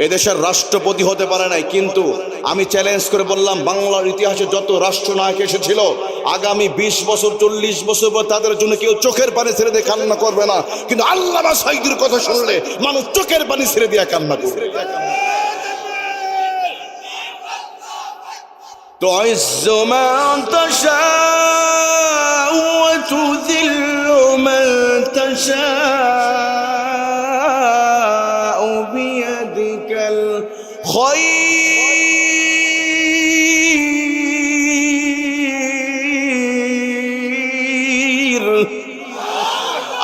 এদেশের রাষ্ট্রপতি হতে পারে নাই, কিন্তু আমি চ্যালেঞ্জ করে বললাম বাংলার ইতিহাসে যত রাষ্ট্রনায়ক এসেছিল আগামী 20 বছর 40 বছর পর তাদের জন্য কেউ চোখের পানি ছেড়ে দিয়ে কান্না করবে না, কিন্তু আল্লামা সাঈদীর কথা শুনলে মানুষ চোখের পানি ছেড়ে দিয়ে কান্না করবে। تعز من تشاء وتذل من تشاء بيدك الخير।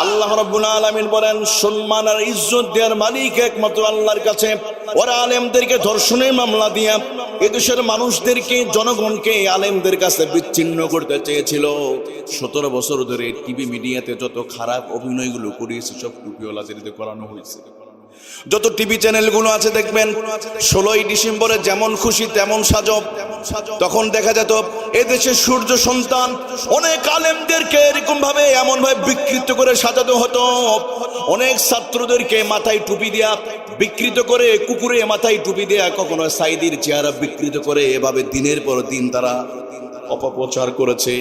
আল্লাহ রাব্বুল আলামিন বলেন সম্মান আর ইজ্জত দেওয়ার মালিক একমাত্র আল্লাহর কাছে। ওরা আলেমদেরকে ধর্ষণের মামলা দিয়া এদেশের মানুষদেরকে, জনগণকে আলেমদের কাছে বিচ্ছিন্ন করতে চেয়েছিল। 17 বছর ধরে টিভি মিডিয়াতে যত খারাপ অভিনয়গুলো করিয়েছে সব টুপিওয়ালাদেরকে করানো হয়েছে। যত টিভি চ্যানেলগুলো আছে দেখবেন 16ই ডিসেম্বরে যেমন খুশি তেমন সাজব। তখন দেখা যেত এদেশের সূর্য সন্তান অনেক আলেমদেরকে এরকম ভাবে এমন ভাবে বিকৃত করে সাজানো হতো। অনেক ছাত্রদেরকে মাথায় টুপি দেয়া বিকৃত করে, কুকুরে মাথায় টুপি দেয়া, কখনো সাঈদীর চেহারা বিকৃত করে, এভাবে দিনের পর দিন তারা অপপ্রচার করেছে।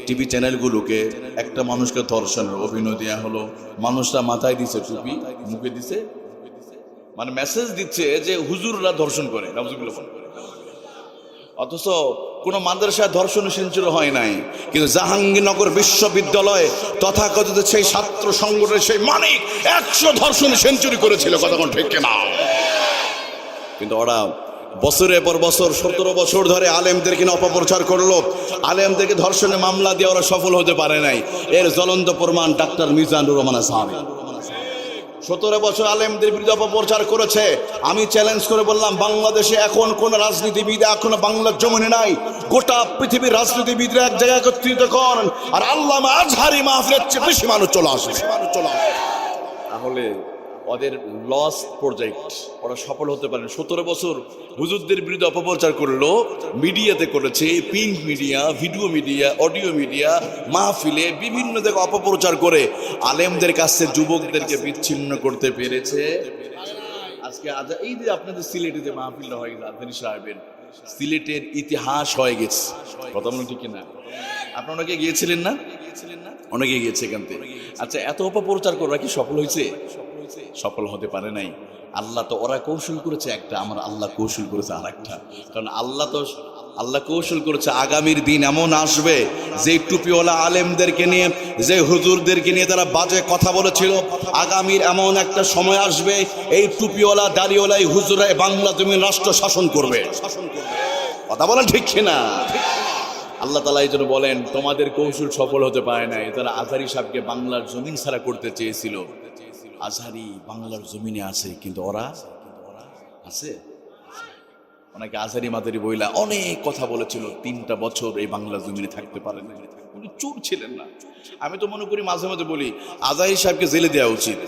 টিভি চ্যানেলগুলোকে একটা মানুষকে ধর্ষণের অভিনয় দেওয়া হলো, মানুষরা মাথায় দিছে টুপি, মুখে দিছে, মানে মেসেজ দিচ্ছে যে হুজুররা ধর্ষণ করে, অথচ কোন মাদ্রাসায় ধর্ষণ সেঞ্চুরি হয় নাই। কিন্তু জাহাঙ্গীরনগর বিশ্ববিদ্যালয়ে তথাকথিত সেই ছাত্র সংগঠনের সেই মানিক 100 ধর্ষণ সেঞ্চুরি করেছিল, কতক্ষণ ঠিক না? কিন্তু ওরা বছরের পর বছর 17 বছর ধরে আলেমদেরকে নিয়ে অপপ্রচার করলো, আলেমদেরকে ধর্ষণের মামলা দিয়ে ওরা সফল হতে পারে নাই। এর জ্বলন্ত প্রমাণ ডাক্তার মিজানুর রহমান সাহাবী 17 বছর আলেমদের বিরুদ্ধে অপপ্রচার করেছে। আমি চ্যালেঞ্জ করে বললাম বাংলাদেশে এখন কোন রাজনীতিবিদ এখনো বাংলার জমিনে নাই, গোটা পৃথিবীর রাজনীতিবিদরা এক জায়গায় একত্রিত করেন আর আল্লামা আজহারি মাহফিলের চেয়ে বেশি মানুষ চলে আসে। তাহলে ওদের লস প্রজেক্ট, ওরা সফল হতে পারেন। 17 বছর হুজুরদের বিরুদ্ধে অপপ্রচার করলো, মিডিয়াতে করেছে, print media, video media, audio media, মাহফিলে বিভিন্ন জায়গায় অপপ্রচার করে আলেমদের কাছে যুবকদেরকে বিচ্ছিন্ন করতে পেরেছে। আজকে এই যে আপনাদের সিলেটে যে মাহফিলটা হয়ে গেছে আজহারি সাহেবের, সিলেটের ইতিহাস হয়ে গেছে, কথা বলুন ঠিক কিনা? আপনারা অনেকে গিয়েছিলেন না? অনেকে গিয়েছে এখান থেকে। আচ্ছা, এত অপপ্রচার করা কি সফল হয়েছে? সফল হতে পারে নাই। আল্লাহ তো ওরা কৌশল করেছে একটা, আমার আল্লাহ কৌশল করেছে আর একটা। কারণ আল্লাহ কৌশল করেছে আগামীর দিন এমন আসবে যে টুপিওয়ালা আলেমদেরকে নিয়ে, যে হুজুরদেরকে নিয়ে তারা বাজে কথা বলেছিল, আগামীর এমন একটা সময় আসবে এই টুপিওয়ালা দাড়িওয়ালা হুজুরা বাংলা জমিন রাষ্ট্র শাসন করবে। কথা বলেন ঠিক কিনা? আল্লাহ তাআলা এই জন্য বলেন তোমাদের কৌশল সফল হতে পারে নাই। তারা আজহারি সাহেবকে বাংলার জমিন ছাড়া করতে চেয়েছিল। আজহারি বাংলার জমিনে আছে, কিন্তু ওরা আছে। অনেকে আজহারি মাদারি বইলা অনেক কথা বলেছিল, 3টা বছর এই বাংলার জমিনে থাকতে পারে না, উনি চুপ ছিলেন না। আমি তো মনে করি মাঝে মাঝে বলি আজহারি সাহেবকে জেলে দেওয়া উচিত।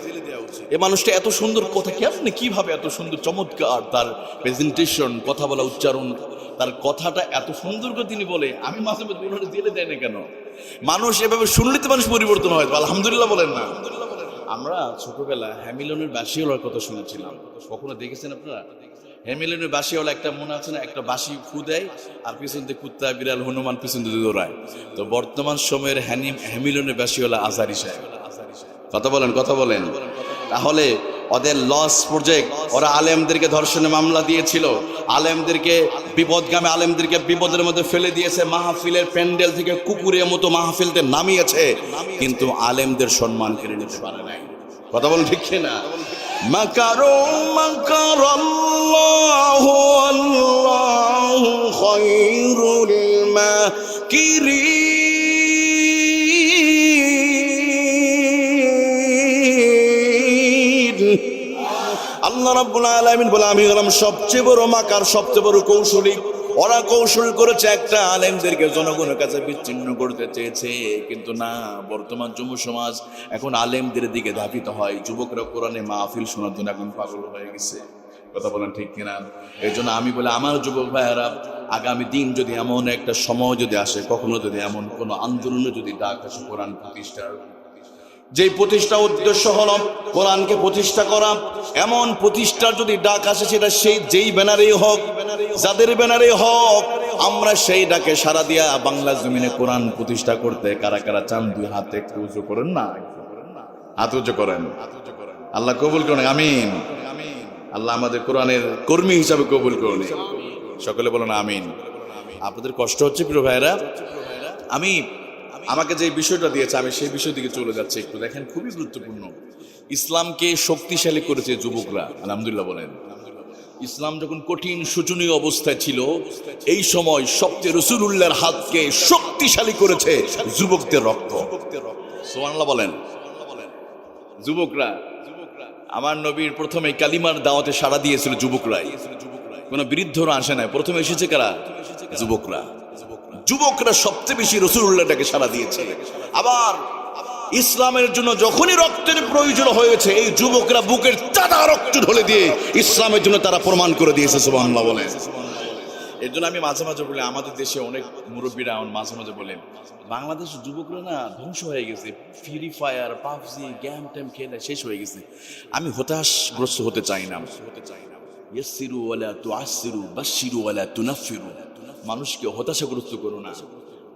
এই মানুষটা এত সুন্দর কথা, কেমনে কিভাবে এত সুন্দর চমৎকার তার প্রেজেন্টেশন, কথা বলা, উচ্চারণ, তার কথাটা এত সুন্দর করে তিনি বলে। আমি মাঝে মাঝে ওনারা জেলে দেয় না কেন? মানুষ এভাবে শুনলে তো মানুষ পরিবর্তন হয়। আলহামদুলিল্লাহ বলেন না? আমরা ছোটবেলা হ্যামিলনের বাঁশিওয়ালার কথা শুনেছিলাম, কখনো দেখেছেন আপনারা? হ্যামিলনের বাঁশিওয়ালা একটা মনে আছে না, একটা বাঁশি ফু দেয় আর পিছন দিয়ে কুত্তা, বিড়াল, হনুমান পিছন দিয়ে দৌড়ায়। তো বর্তমান সময়ের হ্যামিলনের বাঁশিওয়ালা আজহারি সাহেব। কথা বলেন, কথা বলেন। তাহলে ওদের লস প্রজেক্ট, ওরা আলেমদেরকে ধর্ষণের মামলা দিয়েছিল, আলেমদেরকে বিপদগামী আলেমদেরকে বিপদের মধ্যে ফেলে দিয়েছে, মাহফিলের প্যান্ডেল থেকে কুকুরের মতো মাহফিলতে নামিয়েছে, কিন্তু আলেমদের সম্মান কেড়ে নিতে পারে নাই। কথা বলেন ঠিক না? মাকারু মাকারাল্লাহু আল্লাহু খায়রুল মাকিরিন। আল্লাহ রাব্বুল আলামিন বলে আমি হলাম সবচেয়ে বড় মাকার, সবচেয়ে বড় কৌশলী। ওরা কৌশল করেছে একটা, আলেমদেরকে জনগণের কাছে বিচ্ছিন্ন করতে চেয়েছে, কিন্তু না। বর্তমান যুব সমাজ এখন আলেমদের দিকে ধাবিত হয়। যুবকরা কোরআনে মাহফিল শোনার জন্য এখন পাগল হয়ে গেছে। কথা বলেন ঠিক কিনা? এই জন্য আমি বলি আমার যুবক ভাইয়েরা, আগামী দিন যদি এমন একটা সময় যদি আসে, কখনো যদি এমন কোনো আন্দোলনে যদি ডাক আসে কোরআন প্রতিষ্ঠার, যেই প্রতিষ্ঠা উদ্দেশ্য হলো কোরআনকে প্রতিষ্ঠা করা। এমন প্রতিষ্ঠার যদি ডাক আসে, সেটা সেই যেই ব্যানারেই হোক, যাদের ব্যানারেই হোক, আমরা সেই ডাকে সাড়া দিয়া বাংলা জমিনে কোরআন প্রতিষ্ঠা করতে কারা কারা চান? দুই হাতে একটু উঁচু করেন না, হাত উঁচু করেন। আল্লাহ কবুল করেন, আমিন। আল্লাহ আমাদের কোরআনের কর্মী হিসাবে কবুল করুন, সকলে বলেন আমিন। আপনাদের কষ্ট হচ্ছে প্রিয় ভাইরা, আমাকে যে বিষয়টা দিয়েছে আমি সেই বিষয় দিকে চলে যাচ্ছি একটু। দেখেন, খুবই গুরুত্বপূর্ণ। ইসলামকে শক্তিশালী করেছে যুবকরা, আলহামদুলিল্লাহ বলেন। ইসলাম যখন কঠিন শোচনীয় অবস্থায় ছিল, এই সময় সবচেয়ে রাসূলুল্লাহর হাতকে শক্তিশালী করেছে যুবকদের রক্ত। সুবহানাল্লাহ বলেন। যুবকরা, আমার নবীর প্রথমে কালিমার দাওয়াতে সাড়া দিয়েছিল যুবকরাই, কোন বৃদ্ধরা আসে নাই। প্রথমে এসেছে কারা? যুবকরা সবচেয়ে বেশি রাসূলুল্লাহকে সাড়া দিয়েছে। আবার ইসলামের জন্য যখনই রক্তের প্রয়োজন হয়েছে, এই যুবকরা বুকের চাঁদা রক্ত ঢেলে দিয়ে ইসলামের জন্য তারা প্রমাণ করে দিয়েছে। সুবহানাল্লাহ বলেন। এর জন্য আমি মাঝে মাঝে বলি, আমাদের দেশে অনেক মুরব্বীরা মাঝে মাঝে বলেন, বাংলাদেশের যুবকরা না ধ্বংস হয়ে গেছে, ফ্রি ফায়ার, পাবজি, গেম টেম খেলে শেষ হয়ে গেছে। আমি হতাশগ্রস্ত হতে চাই না। ইয়াসসিরু ওয়ালা তুআসসিরু, বাশশিরু ওয়ালা তুনাফফিরু। মানুষকে হতাশাগ্রস্ত করো না।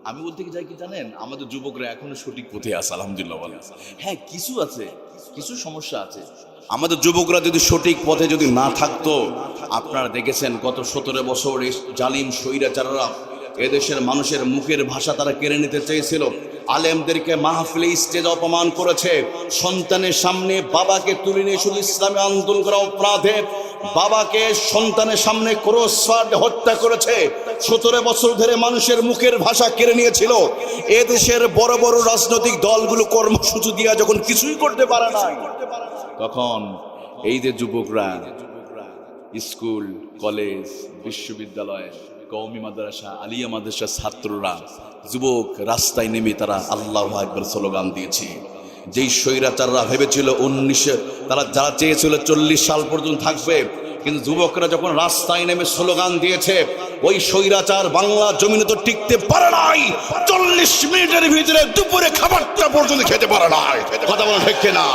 আমি বলতে কি যাই কি জানেন, আমাদের যুবকরা এখনো সঠিক পথে আছে, আলহামদুলিল্লাহ বলেন। হ্যাঁ, কিছু আছে, কিছু সমস্যা আছে। আমাদের যুবকরা যদি সঠিক পথে যদি না থাকতো, আপনারা দেখেছেন গত 17 বছর জালিম স্বৈরাচাররা এদেশের মানুষের মুখের ভাষা তারা কেড়ে নিতে চেয়েছিল। আলেমদেরকে মাহফিলে স্টেজ অপমান করেছে। সন্তানের সামনে বাবাকে তুলে নিয়ে শুধু ইসলামী আন্দোলন করা অপরাধে বাবাকে সন্তানের সামনে ক্রস ফায়ার হত্যা করেছে। 17 বছর ধরে মানুষের মুখের ভাষা কেড়ে নিয়েছিল। এদেশের বড় বড় রাজনৈতিক দলগুলো কর্মসূচি দিয়ে যখন কিছুই করতে পারে না, তখন এই যে যুবকরা স্কুল, কলেজ, বিশ্ববিদ্যালয়, কওমি মাদ্রাসা, আলিয়া মাদ্রাসার ছাত্ররা, যুবক রাস্তায় নেমে তারা আল্লাহু আকবার স্লোগান দিয়েছে। যেই স্বৈরাচাররা ভেবেছিল তারা যারা চেয়েছিল 40 সাল পর্যন্ত থাকবে, কিন্তু যুবকরা যখন রাস্তায় নেমে স্লোগান দিয়েছে, ওই স্বৈরাচার বাংলা জমিনে তো টিকতে পারে নাই। 40 মিনিটের ভিতরে দুপুরে খাবারটা পর্যন্ত খেতে পারে নাই। কথা বলা ঠিক না?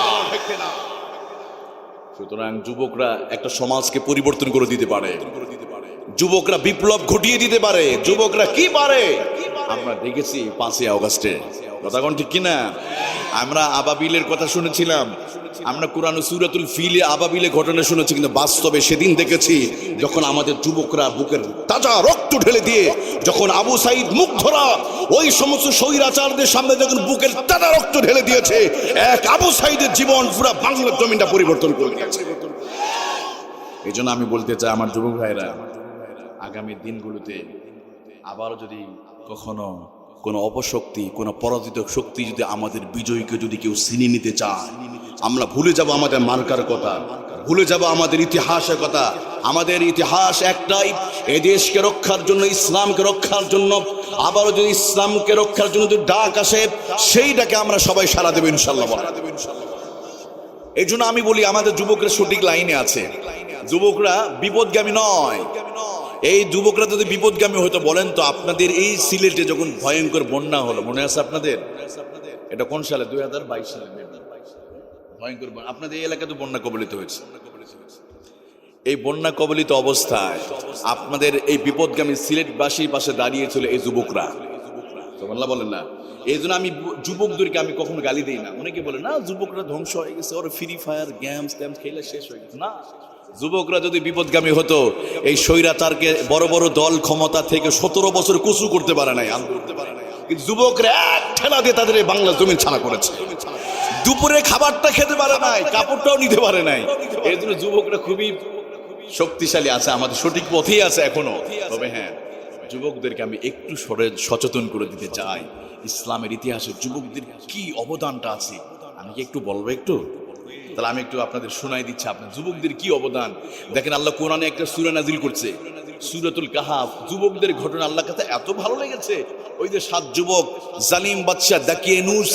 সুতরাং যুবকরা একটা সমাজকে পরিবর্তন করে দিতে পারে, যুবকরা বিপ্লব ঘটিয়ে দিতে পারে। যুবকরা কি পারে আমরা দেখেছি 5ই আগস্টে। কথা কোন ঠিক কিনা? আমরা আবাবিলের কথা শুনেছিলাম, আমরা কোরআন সূরাতুল ফিলে আবাবিলের ঘটনা শুনেছি, কিন্তু বাস্তবে সেদিন দেখেছি যখন আমাদের যুবকরা বুকের তাজা রক্ত ঢেলে দিয়ে যখন আবু সাইদ মুগ্ধরা ওই সমস্ত স্বৈরাচারদের সামনে যখন বুকের তাজা রক্ত ঢেলে দিয়েছে, এক আবু সাইদের জীবন পুরো বাংলার জমিনটা পরিবর্তন করে দিয়েছে। এই জন্য আমি বলতে চাই আমার যুবক ভাইরা, আগামী দিনগুলোতে আবারও যদি কখনো কোনো অপশক্তি, কোনো পরাজিত শক্তি যদি আমাদের বিজয়কে যদি কেউ ছিনিয়ে নিতে চায়, আমরা ভুলে যাব আমাদের মার্কার কথা, ভুলে যাব আমাদের ইতিহাসের কথা। আমাদের ইতিহাস একটাই, এই দেশকে রক্ষার জন্য, ইসলামকে রক্ষার জন্য। আবারও যদি ইসলামকে রক্ষার জন্য যদি ডাক আসে, সেই ডাকে আমরা সবাই সাড়া দেব ইনশাআল্লাহ। এই জন্য আমি বলি আমাদের যুবকরা সঠিক লাইনে আছে। যুবকরা বিপদগামী নয়। এই যুবকরা যদি বিপদগামী হতো, বলেন তো আপনাদের এই সিলেটে যখন ভয়ঙ্কর বন্যা হলো, মনে আছে আপনাদের? এটা কোন সালে? 2022 সালে ভয়ঙ্কর বন্যা। আপনাদের এই এলাকা তো বন্যা কবলিত হয়েছে। এই বন্যা কবলিত অবস্থায় আপনাদের এই বিপদগামী সিলেটবাসীর পাশে দাঁড়িয়েছিল এই যুবকরা। সুবহানাল্লাহ বলেন না? এই জন্য আমি যুবকদেরকে আমি কখনো গালি দিই না। অনেকে বলে না যুবকরা ধ্বংস হয়ে গেছে, ওরা ফ্রি ফায়ার গেমস খেলে শেষ হয়ে গেছে। না, যুবকরা যদি বিপদগামী হতো, এই স্বৈরাচারকে বড় বড় দল ক্ষমতা থেকে 17 বছর কুচু করতে পারে নাই, কিন্তু যুবকরা এক ঠেলা দিয়ে তাদের এই বাংলা জমিন ছাড়া করেছে। দুপুরে খাবারটা খেতে পারে নাই, কাপড়টাও নিতে পারে নাই। এই জন্য যুবকরা খুবই শক্তিশালী আছে, আমাদের সঠিক পথেই আছে এখনো। তবে হ্যাঁ, যুবকদেরকে আমি একটু সচেতন করে দিতে চাই, ইসলামের ইতিহাসে যুবকদের কি অবদানটা আছে আমি কি একটু বলবো একটু? তাহলে আমি একটু আপনাদের শোনাই দিচ্ছি আপনার যুবকদের কি অবদান। দেখেন, আল্লাহ কোরআনে একটা সূরা নাজিল করছে, সূরাতুল কাহাফ। যুবকদের ঘটনা আল্লাহর কাছে এত ভালো লেগেছে। ওই যে 7 যুবক জালিম বাদশা দাকিয়ানুস,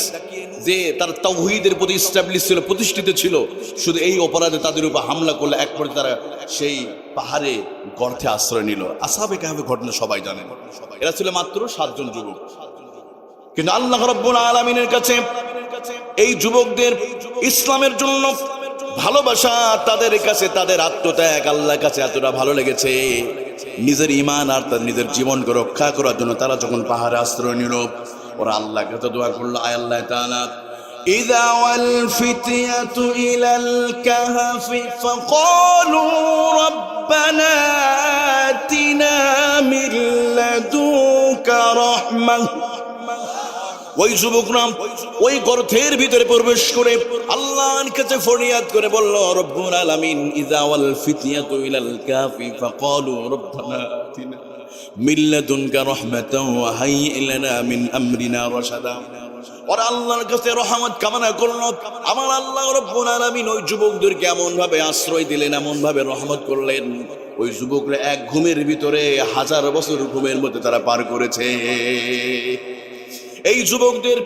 যে তার তাওহীদের প্রতি এস্টাবলিশ ছিল, প্রতিষ্ঠিত ছিল, শুধু এই অপরাধে তাদের উপর হামলা করলে এক পর্যায়ে তারা সেই পাহাড়ে গর্তে আশ্রয় নিল। আসহাবে কাহাফের ঘটনা সবাই জানেন। এরা ছিল মাত্র 7 জন যুবক, কিন্তু আল্লাহ রাব্বুল আলামিনের কাছে এই যুবকদের ইসলামের জন্য ভালোবাসা, তাদের কাছে তাদের আত্মত্যাগ আল্লাহর কাছে এতটা ভালো লেগেছে, নিজের ঈমান আর তার নিজের জীবনকে রক্ষা করার জন্য তারা যখন পাহাড়ে আশ্রয় নিল, ওরা আল্লাহর কাছে দোয়া করলো, আয় আল্লাহ তাআলা إذا والفتية إلى الكهف فقالوا ربنا آتنا من لدنك رحمة ওই যুবকরা ওই গর্তের ভিতরে প্রবেশ করে আল্লাহর কাছে ফরিয়াদ করে বলল, রব্বুল আলামিন ইযা ওয়াল ফিতয়াতু ইলাল কাফি ফাকালু রব্বানা আতিনা মিন লাদুনকা রাহমাতাও ওয়া হাইয়্ লানা মিন আমরিনা রাশাদা। ওরা আল্লাহর কাছে রহমত কামনা করলো, আমার আল্লাহ রব্বুল আলামিন ওই যুবকদেরকে এমন ভাবে আশ্রয় দিলেন, এমন ভাবে রহমত করলেন, ওই যুবকরা এক ঘুমের ভিতরে 1000 বছর ঘুমের মধ্যে তারা পার করেছে। এই যুবকদের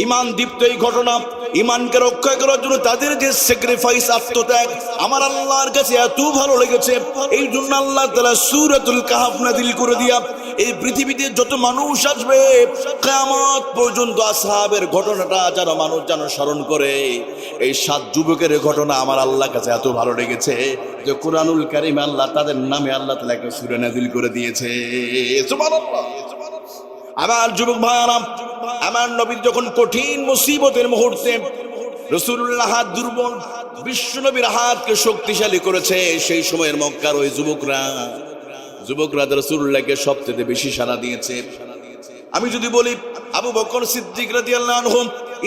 ঈমান দীপ্ত এই ঘটনা, ঈমানকে রক্ষা করার জন্য তাদের যে স্যাক্রিফাইস, আত্মত্যাগ আমার আল্লাহর কাছে এত ভালো লেগেছে, এই জন্য আল্লাহ তাআলা সূরাতুল কাহফ নাযিল করে দিয়া এই পৃথিবীতে যত মানুষ আসবে কিয়ামত পর্যন্ত আসহাবের ঘটনাটা যারা মানুষ যেন স্মরণ করে, এই 7 যুবকের ঘটনা আমার আল্লাহর কাছে এত ভালো লেগেছে যে কোরআনুল কারীমে আল্লাহ তাদের নামে আল্লাহ তাআলা একটা সূরা নাযিল করে দিয়েছে। সুবহানাল্লাহ। আমার যুবক ভাইরা, আমার নবী যখন কঠিন মুসিবতের মুহূর্তে রাসূলুল্লাহ হাত দুর্বল, বিশ্ব নবীর হাতকে শক্তিশালী করেছে, সেই সময়ের মক্কার ওই যুবকরা রাসূলুল্লাহকে সবচেয়ে বেশি সাড়া দিয়েছে। আমি যদি বলি আবু বকর সিদ্দিক রাদিয়াল্লাহু আনহু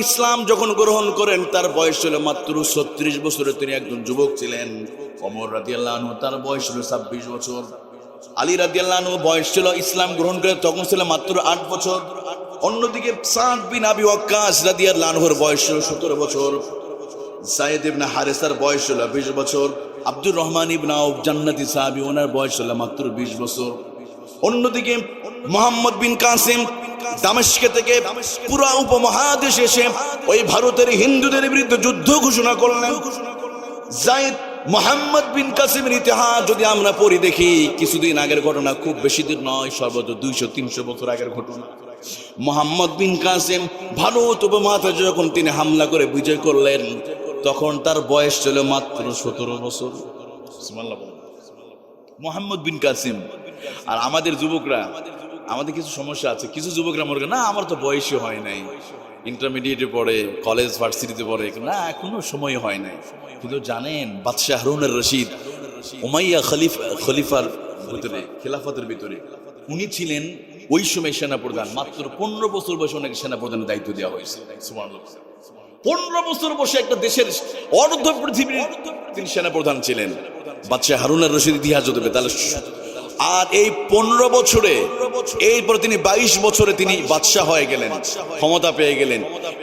ইসলাম যখন গ্রহণ করেন তার বয়স ছিল মাত্র 36 বছরের, তিনি একজন যুবক ছিলেন। ওমর রাদিয়াল্লাহু আনহু তার বয়স ছিল 26 বছর। আলী রাদিয়াল্লাহু আনহু বয়স ছিল ইসলাম গ্রহণ করে তখন ছিল মাত্র 8 বছর। অন্যদিকে সাদ বিন আবি ওয়াক্কাস রাদিয়াল্লাহু আনহুর বয়স ছিল 17 বছর। যায়েদ ইবনে হারেসার বয়স ছিল 20 বছর। আব্দুর রহমান ইবনে আউফ জান্নাতি সাহাবী, ওনার বয়স ছিল মাত্র 20 বছর। অন্যদিকে মুহাম্মদ বিন কাসিম দামেস্ক থেকে পুরো উপমহাদেশে এসে ওই ভারতের হিন্দুদের বিরুদ্ধে যুদ্ধ ঘোষণা করলেন। যায়েদ মুহাম্মদ বিন কাসিমের ইতিহাস যদি আমরা পড়ি দেখি, কিছুদিন আগের ঘটনা, খুব বেশি দিন নয়, সর্বোচ্চ 200-300 বছর আগের ঘটনা। মুহাম্মদ বিন কাসিম ভারত উপমহাদেশে যখন তিনি হামলা করে বিজয় করলেন তখন তার বয়স ছিল মাত্র 17 বছর। মুহাম্মদ বিন কাসিম। আর আমাদের যুবকরা, আমাদের কিছু সমস্যা আছে, কিছু যুবকরা মনে করেন না আমার তো বয়সই হয় নাই, ইন্টারমিডিয়েটে পড়ে, কলেজ ভার্সিটিতে পড়ে, না এখনো সময় হয় নাই। কিন্তু জানেন বাদশাহ হারুনুর রশিদ উমাইয়া খলিফার ভিতরে, খেলাফতের ভিতরে উনি ছিলেন ওই সময় সেনাপ্রধান। মাত্র 15 বছর বয়সে ওনাকে সেনাপ্রধানের দায়িত্ব দেওয়া হয়েছে। সুবহানাল্লাহ। 15 বছর বয়সে একটা দেশের অর্ধ পৃথিবীর তিনি সেনাপ্রধান ছিলেন। বাদশাহ হারুনুর রশিদ ইতিহাস যদি তাহলে, আর এই 15 বছরে, এরপর তিনি 22 বছরে তিনি বাদশাহ হয়ে গেলেন, ক্ষমতা পেয়ে গেলেন।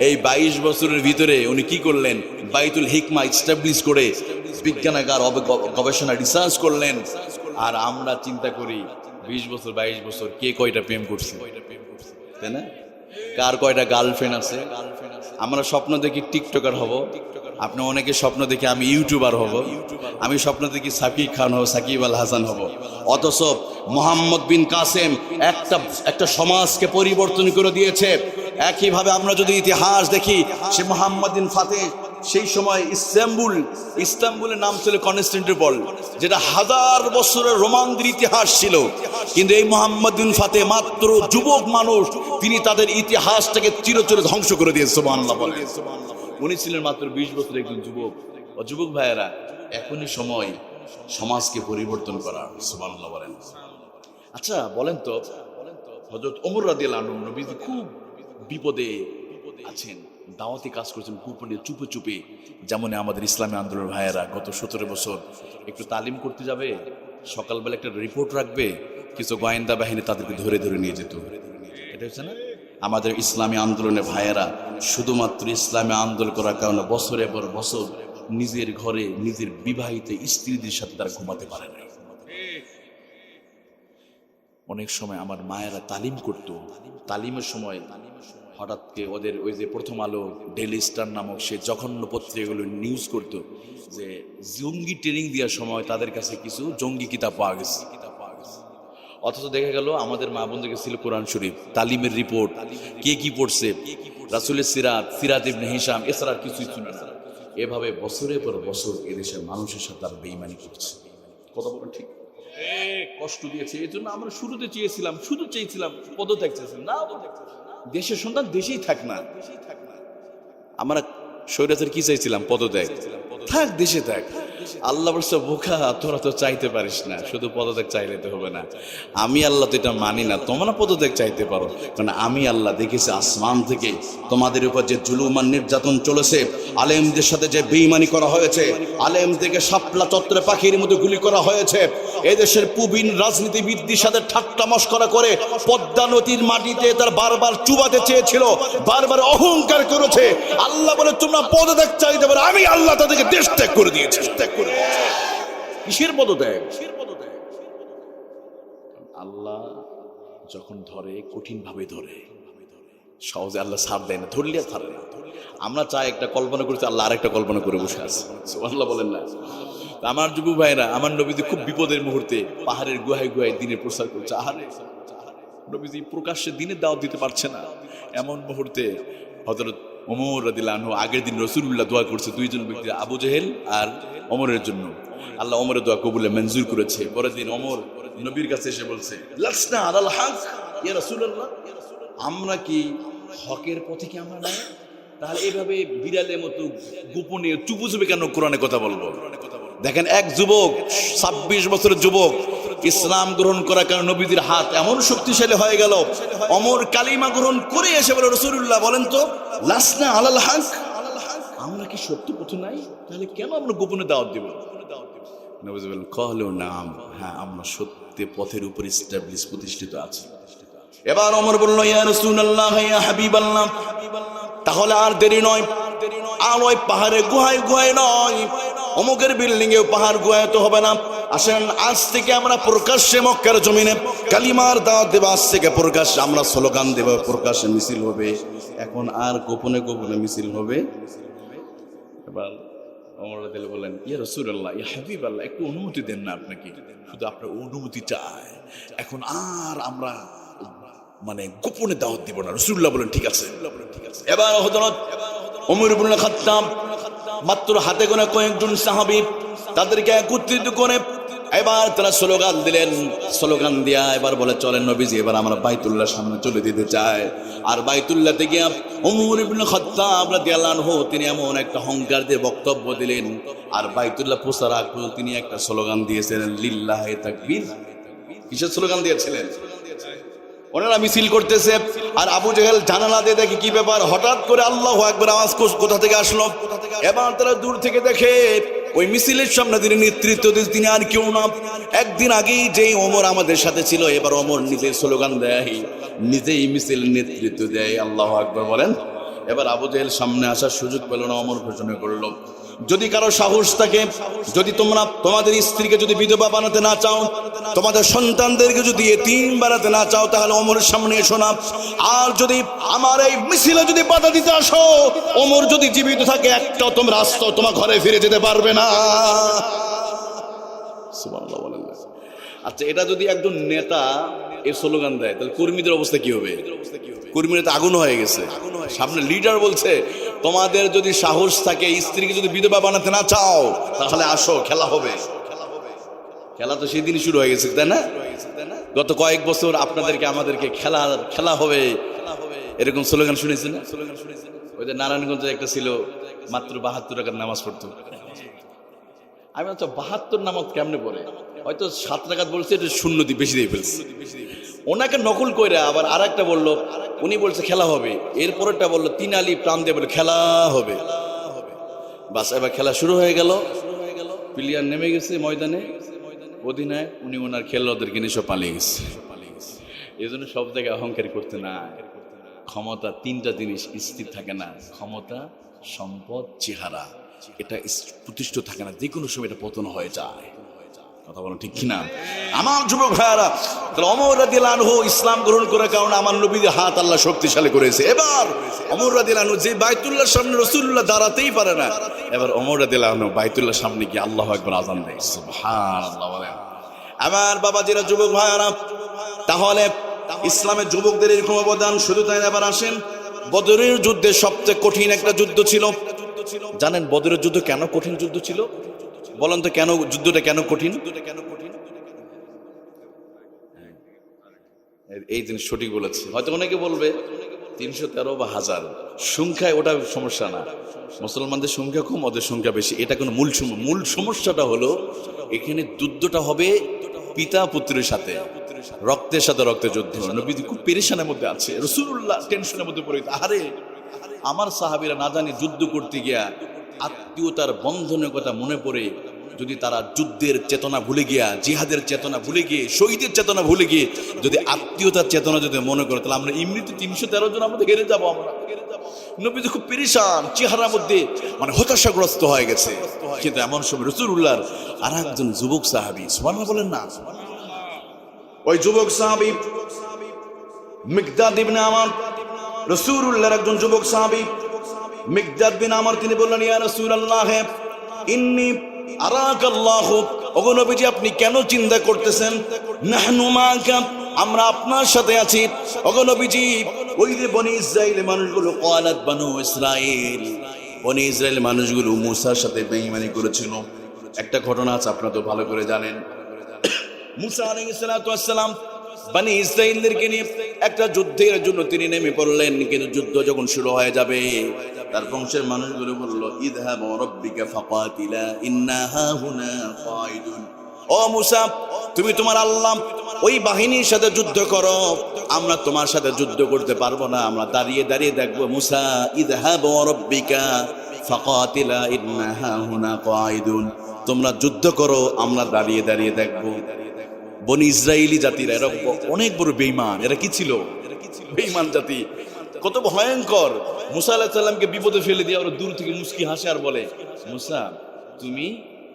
এই 22 বছরের ভিতরে উনি কি করলেন, বাইতুল হিকমা এস্টাবলিশ করে বিজ্ঞানাগার, গবেষণা, রিসার্চ করলেন। আর আমরা চিন্তা করি 20 বছর 22 বছর কে কয়টা প্রেম করছে, তাই না? কার কয়টা গার্লফ্রেন্ড আছে। আমরা স্বপ্ন দেখি টিকটকার হব, আপনি অনেকে স্বপ্ন দেখি আমি ইউটিউবার হব, আমি স্বপ্ন দেখি সাকিব খান হব, সাকিব আল হাসান হব। অথচ মুহাম্মদ বিন কাসেম একটা সমাজকে পরিবর্তন করে দিয়েছে। একইভাবে আমরা যদি ইতিহাস দেখি, সে মুহাম্মদ বিন ফাতেহ, সেই সময় ইস্তাম্বুলের নাম ছিল কনস্টান্টিনোপল, যেটা 1000 বছরের রোমানদের ইতিহাস ছিল। কিন্তু এই মুহাম্মদ বিন ফাতেহ মাত্র যুবক মানুষ, তিনি তাদের ইতিহাসটাকে চিরচির ধ্বংস করে দিয়েছে। সুবহানাল্লাহ বলেন। উনি ছিলেন মাত্র 20 বছরের একজন যুবক। ও যুবক ভাইয়েরা, এখনই সময় সমাজকে পরিবর্তন করার। সুবহানাল্লাহ বলেন। আচ্ছা বলেন তো, হযরত ওমর রাদিয়াল্লাহু আনহু নবী খুব বিপদে আছেন, দাওয়াতি কাজ করছেন গোপনে চুপে চুপে, যেমন আমাদের ইসলামী আন্দোলনের ভাইয়েরা গত 17 বছর একটু তালিম করতে যাবে, সকালবেলা একটা রিপোর্ট রাখবে, কিছু গোয়েন্দা বাহিনী তাদেরকে ধরে ধরে নিয়ে যেত। এটা হচ্ছে না আমাদের ইসলামী আন্দোলনের ভাইয়েরা, শুধুমাত্র ইসলামী আন্দোলন করার কারণে বছরের পর বছর নিজের ঘরে নিজের বিবাহিত স্ত্রীদের সাথে তারা ঘুমাতে পারে না। অনেক সময় আমার মায়েরা তালিম করতো, তালিমের সময় হঠাৎ ওদের ওই যে প্রথম আলো, ডেইলি স্টার নামক সে জঘন্য পত্রিকাগুলো নিউজ করতো যে জঙ্গি ট্রেনিং দেওয়ার সময় তাদের কাছে কিছু জঙ্গি কিতাব পাওয়া গেছে। অথচ দেখা গেল আমাদের মা বোনদেরকে ছিল কোরআন শরীফ, তালিমের রিপোর্ট, কে কি পড়ছে, রাসূলের সিরাত ইবনে হিশাম, এছাড়া আর কিছুই শুনে না। এভাবে বছরের পর বছর এদেশের মানুষের সাথে তারা বেঈমানি করছে। কথা বলেন ঠিক? কষ্ট দিয়েছে। এই জন্য আমরা শুরুতে শুধু চেয়েছিলাম পদত্যাগ চেয়েছিলাম না, দেশের সন্তান দেশেই থাক না। আমরা স্বৈরাচার কি চাইছিলাম? পদত্যাগ, থাক দেশে থাক। আল্লাহ বলছে বোকা, তোরা তো চাইতে পারিস না, শুধু পদত্যাগ চাইলে তো হবে না। আমি আল্লাহ তো এটা মানি না, তোমরা পদত্যাগ চাইতে পারো, কারণ আমি আল্লাহ দেখেছি আসমান থেকে তোমাদের উপর যে জুলুম আর নির্যাতন চলেছে, আলেমদের সাথে যে বেঈমানি করা হয়েছে, আলেমদেরকে শাপলা চত্বরে পাখির মতো গুলি করা হয়েছে, এদেশের প্রবীণ রাজনীতিবিদদের সাথে ঠাট্টা মশকরা করে পদ্মা নদীর মাটিতে তার বারবার চুবাতে চেয়েছিল, বারবার অহংকার করেছে। আল্লাহ বলে তোমরা পদত্যাগ চাইতে পারো, আমি আল্লাহ তাদেরকে দেশ ত্যাগ করে দিয়েছি। কিসের পদত্যাগ? আল্লাহ যখন ধরে কঠিন ভাবে ধরে, সহজে আল্লাহ ছাড় দেয় না, ধরলে ছাড়ে না। আমরা চাই একটা কল্পনা করছি, আল্লাহ আরেকটা কল্পনা করে বসে আছে। সুবহানাল্লাহ বলেন না? আমার যুবক ভাইরা, আমার নবীজি খুব বিপদের মুহূর্তে পাহাড়ের গুহায় গুহায় দিনের প্রচার করছে। আহারে, নবীজি প্রকাশ্যে দিনের দাওয়াত দিতে পারছে না। এমন মুহূর্তে হযরত ওমর রাদিয়াল্লাহু আনহু, আগের দিন রাসূলুল্লাহ দোয়া করছে দুইজন ব্যক্তি, আবু জেহেল আর ওমরের জন্য। আল্লাহ ওমরের দোয়া কবুলে মঞ্জুর করেছে। পরের দিন ওমর নবীর কাছে এসে বলছে, লাসনা আলাল হক ইয়া রাসূলুল্লাহ, আমরা কি হকের পথে কি আমরা নাই? তাহলে এভাবে বিড়ালের মতো গোপনে চুপে কেন কোরআনে কথা বলবো? দেখেন, এক যুবক, 26 বছরের যুবক, ইসলাম গ্রহণ করার কারণে নবীজির হাত এমন শক্তিশালী হয়ে গেল, ওমর কালিমা গ্রহণ করে এসে বলে, রাসূলুল্লাহ বলেন তো, লাসনা আলাল হক, আমরা কি সত্য পথে নাই? তাহলে কেন আমরা গোপনে দাওয়াত দিব? নবীজি বলেন, কহলো নাম, হ্যাঁ আমরা সত্য পথের উপর এস্টাবলিশ, প্রতিষ্ঠিত আছি। এবার ওমর বলল, ইয়া রাসূলুল্লাহ, ইয়া হাবিবাল্লাহ, তাহলে আর দেরি নয়, আর ওই পাহাড়ে গুহায় গুহায় নয়, অমুকের বিল্ডিং এ পাহাড় গুহায় তো হবে না। আসেন আজ থেকে আমরা প্রকাশ্যে মক্কার জমিনে কালিমার দাওয়াত দেব, আজ থেকে প্রকাশ্যে আমরা স্লোগান দেব, প্রকাশ্যে মিছিল হবে, এখন আর গোপনে গোপনে মিছিল হবে। এবার ওমর রাদিয়াল্লাহু বলেন, ইয়া রাসূলুল্লাহ, ইয়া হাবিবাল্লাহ, একটু অনুমতি দেন না, আপনাকে শুধু আপনার অনুমতি চাই, এখন আর আমরা মানে গোপনে দাওয়াত দিব না। রাসূলুল্লাহ বলেন, ঠিক আছে। এবার হযরত ওমর ইবনে খাত্তাব মাত্র হাতে গোনা কয়েকজন সাহাবী, তাদেরকে একত্রিত করে এবার তারা স্লোগান দিলেন। স্লোগান দিয়া এবার বলে, চলেন নবীজি, এবার আমরা বাইতুল্লাহর সামনে চলে দিতে চাই। আর বাইতুল্লাহ থেকে ওমর ইবনে খাত্তাব রাদিয়াল্লাহু আনহু তিনি এমন একটা অহংকার দিয়ে বক্তব্য দিলেন, আর বাইতুল্লাহ পৌঁছার আগ পর্যন্ত তিনি একটা স্লোগান দিয়েছিলেন, লিল্লাহি তাকবীর। কিসের স্লোগান দিয়েছিলেন? ওনারা মিছিল করতেছে, আর আবু জেহেল জানালা দিয়ে দেখে কি ব্যাপার, হঠাৎ করে আল্লাহু আকবার আওয়াজ কোথা থেকে আসলো। এবার তারা দূর থেকে দেখে ওই মিছিলের সামনে তিনি নেতৃত্ব দিয়েছেন, তিনি আর কেউ না, একদিন আগেই যেই ওমর আমাদের সাথে ছিল, এবার ওমর নিজেই স্লোগান দেয়, নিজেই মিছিল নেতৃত্ব দেয়। আল্লাহু আকবার বলেন। এবার আবু জেহেল সামনে আসার সুযোগ পেল না, ওমর ঘোষণা করলো, যদি কারো সাহস থাকে, যদি তোমরা তোমাদের স্ত্রীকে যদি বিধবা বানাতে না চাও, তোমাদের সন্তানদেরকে যদি এতিম বানাতে না চাও, তাহলে ওমরের সামনে এসো না। আর যদি আমার এই মিছিলে যদি বাধা দিতে আসো, ওমর যদি জীবিত থাকে, একটাও তোমরা রাস্তা তোমার ঘরে ফিরে যেতে পারবে না। সুবহানাল্লাহ বলেন। আচ্ছা, এটা যদি একজন নেতা এই স্লোগান দেয়, তাহলে কর্মীদের অবস্থা কি হবে? কর্মীরা তো আগুন হয়ে গেছে। সামনে লিডার বলছে, তোমাদের যদি সাহস থাকে, স্ত্রীকে যদি বিধবা বানাতে না চাও, তাহলে আসো, খেলা হবে। খেলা তো সেদিনই শুরু হয়ে গেছে, তাই না? গত কয়েক বছর আপনাদেরকে আমাদেরকে খেলা হবে এরকম স্লোগান শুনেছেন না? ওই যে নারায়ণগঞ্জে একটা ছিল, মাত্র 72 টাকার নামাজ পড়তো। আমি আচ্ছা 72 নামাজ কেমনে পড়ে? হয়তো 7 রাকাত বলছে, এটা শূন্য দিয়ে বেশি দিয়ে ফেলছে। ওনাকে নকল করে আবার আর একটা বললো, উনি বলছে খেলা হবে, এরপরেরটা বললো 3 আলি প্রাণ দিয়ে বলে খেলা হবে। বাস, এবার খেলা শুরু হয়ে গেল, প্লেয়ার নেমে গেছে ময়দানে, অধিনায়ক উনি ওনার খেলোয়াড়দেরকে নিয়ে সব পালিয়ে গেছে। এই জন্য সব জায়গায় অহংকার করতে না। ক্ষমতা 3টা জিনিস স্থির থাকে না, ক্ষমতা, সম্পদ, চেহারা, এটা প্রতিষ্ঠিত থাকে না, যে কোনো সময় এটা পতন হয়ে যায়। কথা বলেন ঠিক কিনা? আমার যুবক ভাইয়ারা, তাহলে ওমর রাদিয়াল্লাহু আনহু ইসলাম গ্রহণ করার কারণে আমার নবীর হাত আল্লাহ শক্তিশালী করেছে। এবার ওমর রাদিয়াল্লাহু আনহু যে বাইতুল্লাহর সামনে রাসূলুল্লাহ দাঁড়াতেই পারে না, এবার ওমর রাদিয়াল্লাহু আনহু বাইতুল্লাহর সামনে গিয়ে আল্লাহু আকবার আযান দেয়। সুবহানাল্লাহ বলেন। আমার বাবাজিরা, যুবক ভাইয়ারা, তাহলে ইসলামের যুবকদের এরকম অবদান শুধু তাই না। এবার আসেন, বদরের যুদ্ধে সবচেয়ে কঠিন একটা যুদ্ধ ছিল। জানেন বদরের যুদ্ধ কেন কঠিন যুদ্ধ ছিল? বলেন তো কেন যুদ্ধটা কেন কঠিন? এই জিনিস সঠিক বলেছে। হয়তো অনেকে বলবে 313 বা 1000 সংখ্যায় ওটা সমস্যা না, মুসলমানদের সংখ্যা কম, ওদের সংখ্যা বেশি, এটা কোনো মূল সমস্যাটা হলো এখানে যুদ্ধটা হবে পিতা পুত্রের সাথে, রক্তের সাথে রক্তের যুদ্ধ। নবী খুব পেরেশানের মধ্যে আছে, রাসূলুল্লাহ টেনশনের মধ্যে পড়ে। আরে আমার সাহাবীরা না জানি যুদ্ধ করতে গিয়া আত্মীয়তার বন্ধনের কথা মনে পড়ে যদি তারা যুদ্ধের চেতনা ভুলে গিয়া, জিহাদের চেতনা ভুলে গিয়ে, শহীদের চেতনা ভুলে গিয়ে যদি আত্মীয়তার চেতনা যদি মনে করে, তাহলে আমরা এমনিতে 313 জন আমাদের হেরে যাবো। আমরা নবী খুব পেরেশান, চেহারার মধ্যে মানে হতাশাগ্রস্ত হয়ে গেছে। কিন্তু এমন সময় রাসূলুল্লাহর আর একজন যুবক সাহাবী, সুবহানাল্লাহ বলেন না, ওই যুবক সাহাবী মিকদাদ ইবনে আমর, রাসূলুল্লাহর একজন যুবক সাহাবী মিকদাদ বিন আমর, তিনি বললেন, ইয়া রাসূলুল্লাহ ইন্নী আরাকাল্লাহু, ওগো নবীজি আপনি কেন চিন্তা করতেছেন? নাহনু মাকা, আমরা আপনার সাথে আছি। ওগো নবীজি ওই যে বনি ইসরাইল মানুষগুলো, ক্বালাত বানু ইসরাইল, বনি ইসরাইল মানুষগুলো মুসার সাথে বেঈমানি করেছিল। একটা ঘটনা আছে, আপনারা তো ভালো করে জানেন। মুসা আলাইহিস সালাতু ওয়াস সালাম বনি ইসরাইলদেরকে নিয়ে একটা যুদ্ধের জন্য তিনি নেমে পড়লেন। কিন্তু যুদ্ধ যখন শুরু হয়ে যাবে, তার বংশের মানুষগুলো বলল, ইযহাব রাব্বিকা ফাকাতিলা ইন্না হাহুনা কাঈদুন। ও মুসা, তুমি তোমার আল্লাহ ওই বাহিনীর সাথে যুদ্ধ করো, আমরা তোমার সাথে যুদ্ধ করতে পারবো না, আমরা দাঁড়িয়ে দাঁড়িয়ে দেখবো। মুসা ইযহাব রাব্বিকা ফাকাতিলা ইন্না হাহুনা কাঈদুন, তোমরা যুদ্ধ করো, আমরা দাঁড়িয়ে দাঁড়িয়ে দেখবো। বনি ইসরাইলি জাতিরা এরা অনেক বড় বেঈমান। এরা কি ছিল? বেঈমান জাতি, কত ভয়ঙ্কর। মুসা আলাইহিস সালামকে বিপদে ফেলে দিয়ে ওরা দূর থেকে মুস্কি হাসে আর বলে, মুসা তুমি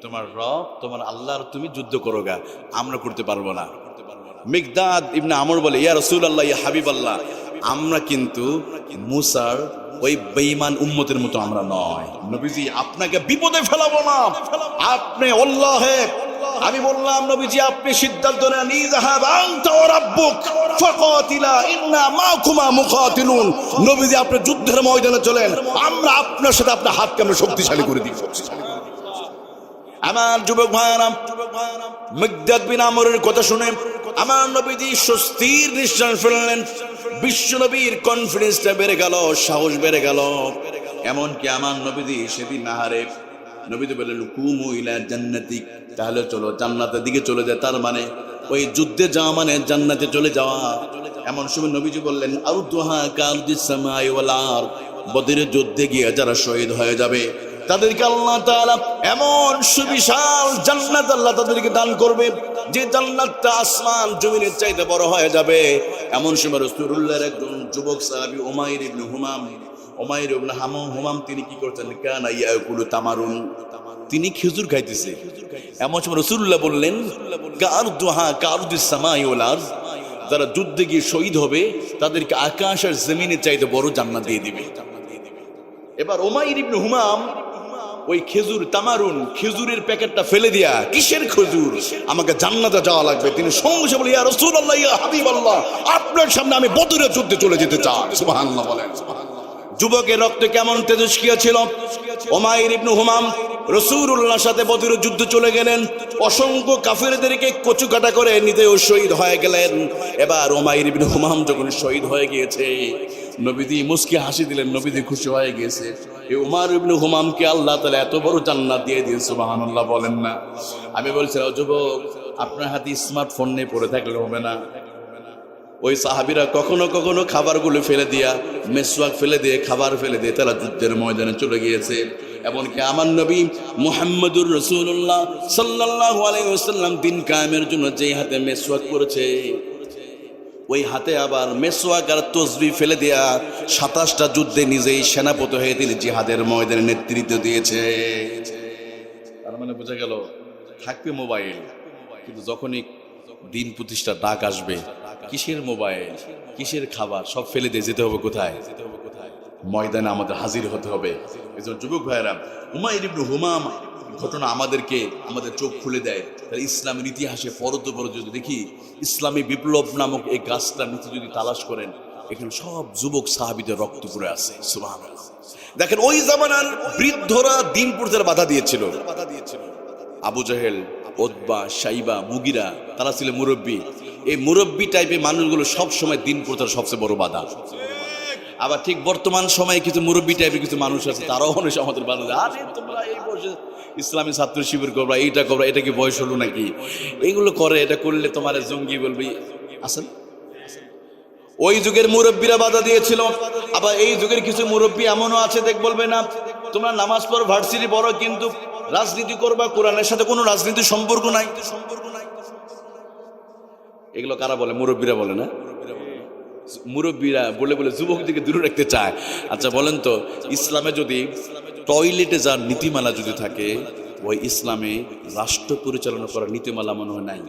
তোমার রব, তোমার আল্লাহর তুমি যুদ্ধ করো গা, আমরা করতে পারবো না। মিকদাদ ইবনে আমর বলে, ইয়া রাসূলুল্লাহ, ইয়া হাবিবাল্লাহ, আমরা কিন্তু মুসার ওই বেঈমান উম্মতের মতো আমরা নয়। নবীজি আপনাকে বিপদে ফেলাবো না, আপনি আল্লাহে। আমি বললাম, নবীজি আপনি সিদ্ধান্ত নেন, ইযহাব আনতা ওয়া রাব্বুক ফাকাতিলা ইন্না মাকুমা মুকাতিলুন। নবীজি আপনি যুদ্ধের ময়দানে চলেন, আমরা আপনার সাথে আপনার হাতকে আমরা শক্তিশালী করে দিব। আমার যুবক ভাইরা, মিকদাদ বিন আমরের কথা শুনে আমার নবীজি স্বস্তির নিঃশ্বাস ফেললেন। বিশ্ব নবীর কনফিডেন্সটা বেড়ে গেল, সাহস বেড়ে গেল। এমনকি আমার নবীজি সেদিন নাহারে নবীজি বললেন, কুমু ইলা জান্নাতিক, তাহলে চলো জান্নাতের দিকে চলে যায়। তার মানে ওই যুদ্ধে যাওয়া মানে জান্নাতে চলে যাওয়া। এমন সময় নবীজি বললেন, আরদুহা কারদিস সামাই ওয়াল আরদ, বদরের যুদ্ধে গিয়ে যারা শহীদ হয়ে যাবে তাদেরকে আল্লাহ তাআলা এমন সুবিশাল জান্নাত আল্লাহ তাদেরকে দান করবে, যে জান্নাতটা আসমান জমিনের চাইতে বড় হয়ে যাবে। এমন সময় রাসূলুল্লাহর একজন যুবক সাহাবী উমাইর ইবনে হুমাম, তিনি কি করতেন? কানা ইয়াকুলু তামারুন, তিনি খেজুর খাইতেছে। এমন সময় রাসূলুল্লাহ বললেন, কারদুহা কারদিস সামাই ওয়াল আরদ, যারা যুদ্ধে গিয়ে শহীদ হবে তাদেরকে আকাশ আর জমিনের চাইতে বড় জান্নাত দিয়ে দিবে। এবার উমাইর ইবনে হুমাম ওই খেজুর, তামারুন খেজুরের প্যাকেটটা ফেলে দিয়া, কিসের খেজুর, আমাকে জান্নাতে যাওয়া লাগবে, তিনি সঙ্গে সঙ্গে বলে, ইয়া রাসূলুল্লাহ, ইয়া হাবিবাল্লাহ, আপনার সামনে আমি বদরের যুদ্ধে চলে যেতে চাই। সুবহানাল্লাহ বলেন। যুবকের রক্তে কেমন তেজস্ক্রিয়া ছিল। উমাইর ইবনে হুমাম রাসূলুল্লাহর সাথে বদরের যুদ্ধে চলে গেলেন, অসংখ্য কাফেরদেরকে কচুকাটা করে নিজেও শহীদ হয়ে গেলেন। এবার উমাইর ইবনে হুমাম যখন শহীদ হয়ে গিয়েছে, নবীজি মুস্কি হাসি দিলেন, নবীজি খুশি হয়ে গেছে। এই উমার ইবনে হুমামকে আল্লাহ তাআলা এত বড় জান্নাত দিয়ে দিয়েছে, সুবহানাল্লাহ বলেন না। আমি বলছিলাম, যুবক আপনার হাতে স্মার্টফোন নিয়ে পড়ে থাকলে হবে না। ওই সাহাবীরা কখনো কখনো খাবারগুলো ফেলে দিয়া, মেসওয়াক ফেলে দিয়ে, খাবার ফেলে দিয়ে তারা যুদ্ধের ময়দানে চলে গিয়েছে। এমনকি আমার নবী মুহাম্মদুর রাসূলুল্লাহ সাল্লাল্লাহু আলাইহি ওয়াসাল্লাম দিন কায়েমের জন্য যে হাতে মেসওয়াক করেছে, ওই হাতে আবার মেসওয়াক আর তসবিহ ফেলে দেয়া 27টা যুদ্ধে নিজেই সেনাপতি হয়ে তিনি জিহাদের ময়দানে নেতৃত্ব দিয়েছে। তার মানে বোঝা গেল, থাকবে মোবাইল, কিন্তু যখনই দিন প্রতিষ্ঠার ডাক আসবে, কিসের মোবাইল, কিসের খাবার, সব ফেলে দিয়ে যেতে হবে কোথায়? ময়দানে আমাদের হাজির হতে হবে। এজন্য যুবক ভাইয়েরা, উমাইর ইবনে হুমাম ঘটনা আমাদেরকে আমাদের চোখ খুলে দেয়। তাহলে ইসলামের ইতিহাসে পরত যদি দেখি, ইসলামী বিপ্লব নামক এই গাছটার নিচে যদি তালাশ করেন, এখানে সব যুবক সাহাবীদের রক্ত পড়ে আছে। সুবহানাল্লাহ। দেখেন ওই জামানার বৃদ্ধরা দিন প্রচারে বাধা দিয়েছিল। আবু জাহেল, উতবা, শাইবা, মুগিরা, তারা ছিল মুরব্বী। এই মুরব্বী টাইপের মানুষগুলো সব সময় দিন প্রচার সবচেয়ে বড় বাধা। আবার ঠিক বর্তমান সময়ে কিছু মুরব্বী টাইপের কিছু মানুষ আছে, তারাও অনেক আমাদের বাধা দেয়। আরে তোমরা এই বয়সে ইসলামী ছাত্র শিবির করবা, এইটা করবা, এটা কি বয়স হলো নাকি? এইগুলো করে, এটা করলে তোমার জঙ্গি বলবি। আসেন, ওই যুগের মুরব্বীরা বাধা দিয়েছিল। আবার এই যুগের কিছু মুরব্বী এমনও আছে, দেখ বলবে না তোমরা নামাজ পড়ো, ভার্সিটি পড়ো, কিন্তু রাজনীতি করবা, কোরআনের সাথে কোনো রাজনীতির সম্পর্ক নাই। এগুলো কারা বলে? মুরব্বীরা বলে না? মুরব্বীরা বলে বলে যুবকদেরকে দূরে রাখতে চায়। আচ্ছা বলেন তো, ইসলামে যদি টয়লেটে যার নীতিমালা যদি থাকে, ওই ইসলামে রাষ্ট্র পরিচালনা করার নীতিমালা মনে হয় নাই।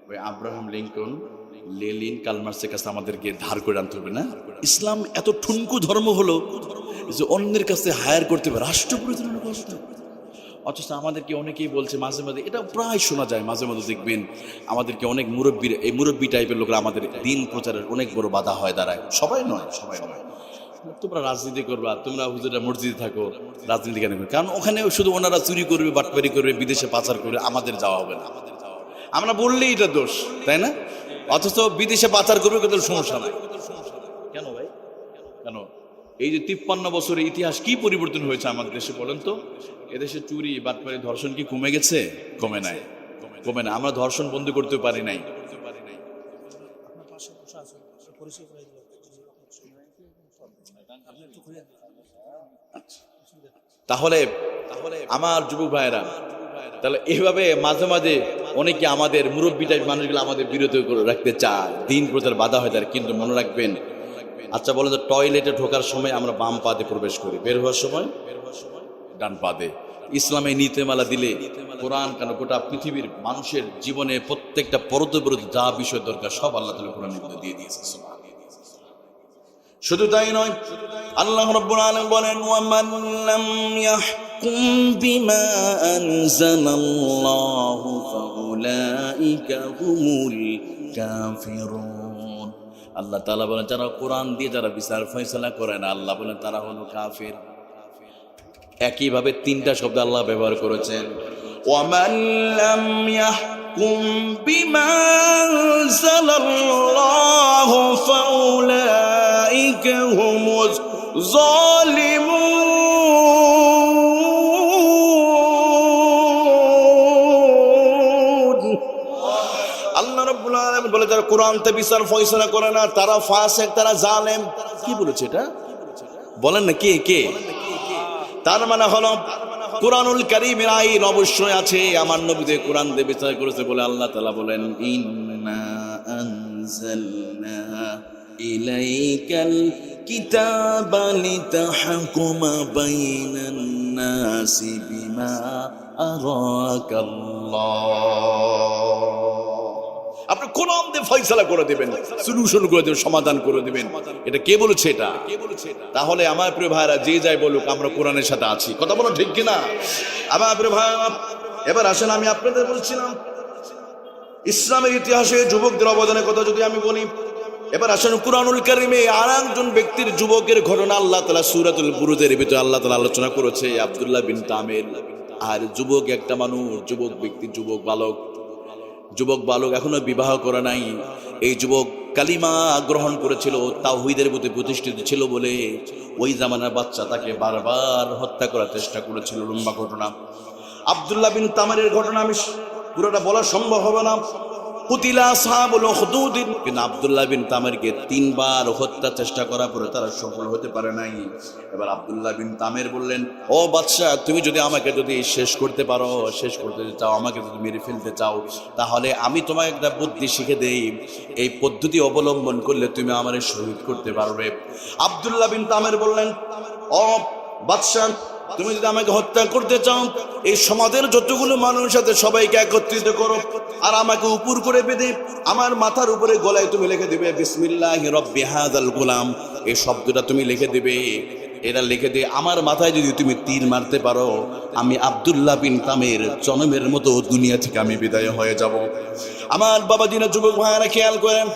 ওই আব্রাহাম লিঙ্কন, লেনিন, কার্ল মার্ক্সের কাছে আমাদেরকে ধার করে আনতে হবে না? ইসলাম এত ঠুনকু ধর্ম হলো যে অন্যের কাছে হায়ার করতে হবে রাষ্ট্র পরিচালনা করতে। অথচ আমাদেরকে অনেকেই বলছে, মাঝে মাঝে এটা প্রায় শোনা যায়, মাঝে মাঝে দেখবেন আমাদেরকে অনেক মুরব্বীর, এই মুরব্বী টাইপের লোকরা আমাদের দিন প্রচারের অনেক বড় বাধা হয় দাঁড়ায়। সবাই নয়, সবাই নয়। তোমরা রাজনীতি করবা, তোমরা হুজুরা মসজিদে থাকো, রাজনীতি কেন করবে? কারণ ওখানে শুধু ওনারা চুরি করবে, বাটপারি করবে, বিদেশে পাচার করবে, আমাদের যাওয়া হবে না। আমরা বললেই এটা দোষ, তাই না? অথচ বিদেশে পাচার করবে, কিন্তু সমস্যা নাই। কেন ভাই? কেন? এই যে 53 বছরের ইতিহাস কি পরিবর্তন হয়েছে আমাদের দেশে বলেন তো? এদেশে চুরি, বাটপারি, ধর্ষণ কি কমে গেছে? কমে নাই, কমে না। আমরা ধর্ষণ বন্ধ করতে পারি নাই। তাহলে আমার যুবক ভাইয়েরা, তাহলে এইভাবে মাঝে মাঝে অনেকে আমাদের মুরব্বী টাইপ মানুষগুলো আমাদের বিরত করে রাখতে চায়, দিন প্রচার বাধা হয় তার। কিন্তু মনে রাখবেন, আচ্ছা বলেন তো, টয়লেটে ঢোকার সময় আমরা বাম পা দিয়ে প্রবেশ করি, বের হওয়ার সময় ডান পা দিয়ে। ইসলামে নীতিমালা দিলে কোরআন কেন গোটা পৃথিবীর মানুষের জীবনে প্রত্যেকটা পরত বিরোধী যা বিষয় দরকার সব আল্লাহ তাআলা কোরআনে দিয়ে দিয়েছে। শুধু তাই নয়, আল্লাহ রাব্বুল আলামিন বলেন, ওয়ামান লাম ইয়াহকুম বিমা আনজালাল্লাহু ফাউলাইকা হুমুল কাফিরুন। আল্লাহ তাআলা বলেন, যারা কোরআন দিয়ে যারা বিচার ফয়সালা করে না, আল্লাহ বলেন তারা হলো কাফির। একইভাবে তিনটা শব্দ আল্লাহ ব্যবহার করেছেন, ওয়ামান লাম ইয়াহকুম বিমা আনজালাল্লাহু ফাউলাইকা হুমুজ জালিমুন। আল্লাহ রাব্বুল আলামিন বলে, যারা কোরআনতে বিচার ফয়সালা করে না তারা ফাসিক, তারা জালেম। কি বলেছে এটা? বলেন না কে কে? তার মানে হলো কুরআনুল কারীমের আইন অবশ্যই আছে, আমার নবী যে কোরআন দিয়ে বিচার করেছে বলে আল্লাহ তাআলা বলেন, ইন্না আনজালনা ইলাইকাল কিতাবা লিতাহকুমা বাইনান নাসি বিমা আরাকাল্লাহ। আপনি কোরআন দিয়ে ফয়সালা করে দিবেন, সলিউশন করে দিবেন, সমাধান করে দিবেন। এটা কে বলেছে? এটা তাহলে আমার প্রিয় ভাইরা, যে যাই বলুক, আমরা কোরআনের সাথে আছি। কথা বলো ঠিক কিনা? আমার প্রিয় ভাইরা, এবার আসেন, আমি আপনাদের বলছিলাম ইসলামের ইতিহাসে যুবকদের অবদানের কথা যদি আমি বলি, এবার আসেন কুরআনুল কারীমে আর একজন ব্যক্তির যুবকের ঘটনা আল্লাহ তাআলা সূরাতুল বুরুজের ভিতরে আল্লাহ তাআলা আলোচনা করেছে। আব্দুল্লাহ বিন তামির। আর যুবক একটা মানুষ, যুবক ব্যক্তি, যুবক বালক এখনো বিবাহ করে নাই। এই যুবক কালিমা গ্রহণ করেছিল, তাওহীদের প্রতি প্রতিষ্ঠিত ছিল বলে ওই জামানার বাচ্চা তাকে বারবার হত্যা করার চেষ্টা করেছিল। লম্বা ঘটনা। আব্দুল্লাহ বিন তামিরের ঘটনা আমি পুরোটা বলা সম্ভব হবে না। কুতিলা আসহাবুল উখদুদ, কিন্তু আব্দুল্লাহ বিন তামিরকে 3 বার হত্যা চেষ্টা করার পরে তারা সফল হতে পারে নাই। এবার আব্দুল্লাহ বিন তামির বললেন, ও বাদশাহ, তুমি যদি আমাকে যদি শেষ করতে পারো, শেষ করতে চাও, আমাকে যদি মেরে ফেলতে চাও, তাহলে আমি তোমাকে একটা বুদ্ধি শিখে দেই, এই পদ্ধতি অবলম্বন করলে তুমি আমারে শহীদ করতে পারবে। আব্দুল্লাহ বিন তামির বললেন, ও বাদশাহ, তুমি যদি আমাকে হত্যা করতে চাও, এই সমাজের যতগুলো মানুষ আছে সবাইকে একত্রিত করো, আর আমাকে উপর করে বেঁধে আমার মাথার উপরে গলায় তুমি লিখে দেবে বিসমিল্লাহি রব্বি হাযাল গোলাম। এই শব্দটা তুমি লিখে দেবে। এরা লিখে দিয়ে আমার মাথায় যদি তুমি তীর মারতে পারো, আমি আব্দুল্লাহ বিন তামের জনমের মতো দুনিয়া থেকে আমি বিদায় হয়ে যাব। আমার বাবাজিরা, যুবক ভাইয়েরা খেয়াল করেন,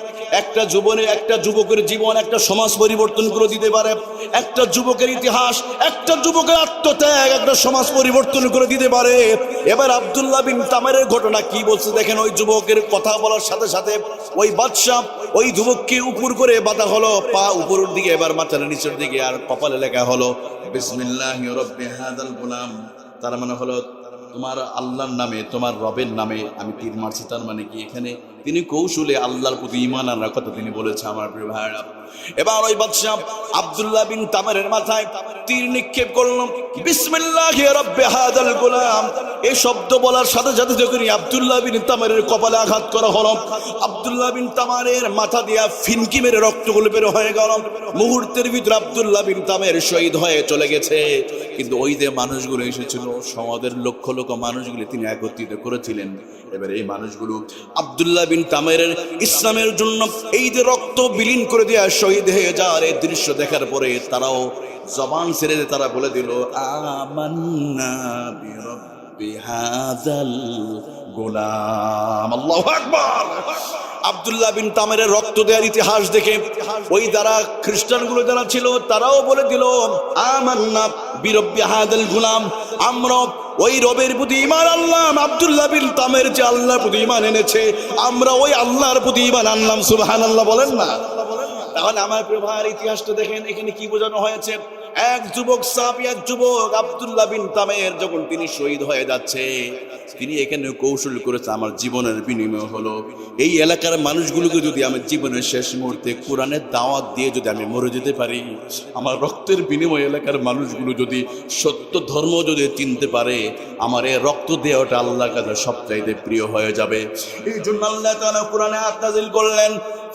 একটা যুবকের জীবন একটা সমাজ পরিবর্তন করে দিতে পারে। একটা যুবকের ইতিহাস, একটা যুবকের আত্মত্যাগ একটা সমাজ পরিবর্তন করে দিতে পারে। এবার আব্দুল্লাহ বিন তামেরের ঘটনা কি বলছে দেখেন। ওই যুবকের কথা বলার সাথে সাথে ওই বাদশা ওই যুবককে উপর করে বাঁধা হলো, পা উপরের দিকে, এবার মাথার নিচের দিকে, আর কপালে লেখা হলো বিসমিল্লাহি রাব্বি হাযাল গুলাম। তার মানে হলো তোমার আল্লাহর নামে, তোমার রবের নামে আমি তীর মারছি। তার মানে কি এখানে তিনি কৌশলে আল্লাহর প্রতি ঈমান আনার কথা তিনি বলেছে আমার প্রিয় ভাইরা। এবার ওই বাদশা আব্দুল্লাহ বিন তামেরের মাথায় তীর নিক্ষেপ করলাম, বিসমিল্লাহি রাব্বি হাযাল গুলাম। এই শব্দ বলার সাথে সাথে যখন আব্দুল্লাহ বিন তামেরের কপালে আঘাত করা হলো, আব্দুল্লাহ বিন তামেরের মাথা দিয়া ফিনকি মেরে রক্তগুলো বের হয়ে গেল। মুহূর্তের ভিতরে আব্দুল্লাহ বিন তামের শহীদ হয়ে চলে গেছে। কিন্তু ওই যে মানুষগুলো এসেছিল, সমাজের লক্ষ লক্ষ মানুষগুলো তিনি একত্রিত করেছিলেন। এবার এই মানুষগুলো আব্দুল্লাহ বিন তামেরের ইসলামের জন্য এই যে রক্ত বিলীন করে দেওয়া, শহীদ হয়ে যাওয়ার এই দৃশ্য দেখার পরে তারাও জবান ছেড়ে দিয়ে তারা বলে দিল, আমান্না বিরাব্বি হাযাল গোলাম। আল্লাহু আকবার। আব্দুল্লাহ বিন তামেরের রক্ত দেওয়ার ইতিহাস দেখে ওই যারা খ্রিস্টানগুলো যারা ছিল তারাও বলে দিল, আমান্না বিরাব্বি হাযাল গোলাম। আমরা ওই রবের প্রতি ঈমান আনলাম, আব্দুল্লাহ বিন তামের যে আল্লাহর প্রতি ঈমান এনেছে, আমরা ওই আল্লাহর প্রতি ঈমান আনলাম। সুবহানাল্লাহ বলেন না? তাহলে আমার প্রিয় ভাইয়ের ইতিহাসটা দেখেন, এখানে কি বোঝানো হয়েছে। এক যুবক সাহাবী, এক যুবক আব্দুল্লাহ বিন তামের যখন তিনি শহীদ হয়ে যাচ্ছে, তিনি এখানে কৌশল করেছে আমার জীবনের বিনিময় হলো এই এলাকার মানুষগুলোকে যদি আমার জীবনের শেষ মুহূর্তে কোরআনের দাওয়াত দিয়ে যদি আমি মরে যেতে পারি, আমার রক্তের বিনিময় এলাকার মানুষগুলো যদি সত্য ধর্ম যদি চিনতে পারে, আমার এই রক্ত দেওয়াটা আল্লাহর কাছে সবচাইতে প্রিয় হয়ে যাবে। এই জন্য আল্লাহ তাআলা কোরআনে আয়াত নাযিল করলেন,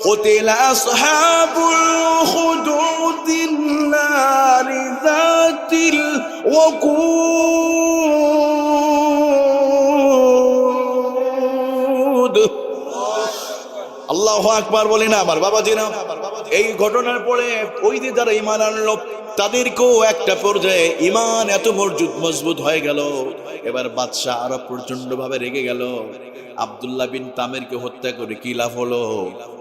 قتل أصحاب الأخدود النار ذات الوقود। আল্লাহু আকবার বলি না আমার বাবাজিরা। এই ঘটনার পরে ওই যে যারা ঈমান আনলো তাদেরকেও একটা পর্যায়ে ঈমান এত মজবুত হয়ে গেল। এবার বাদশা আরো প্রচন্ড ভাবে রেগে গেল। আব্দুল্লাহ বিন তামেরকে হত্যা করে কি লাভ হলো?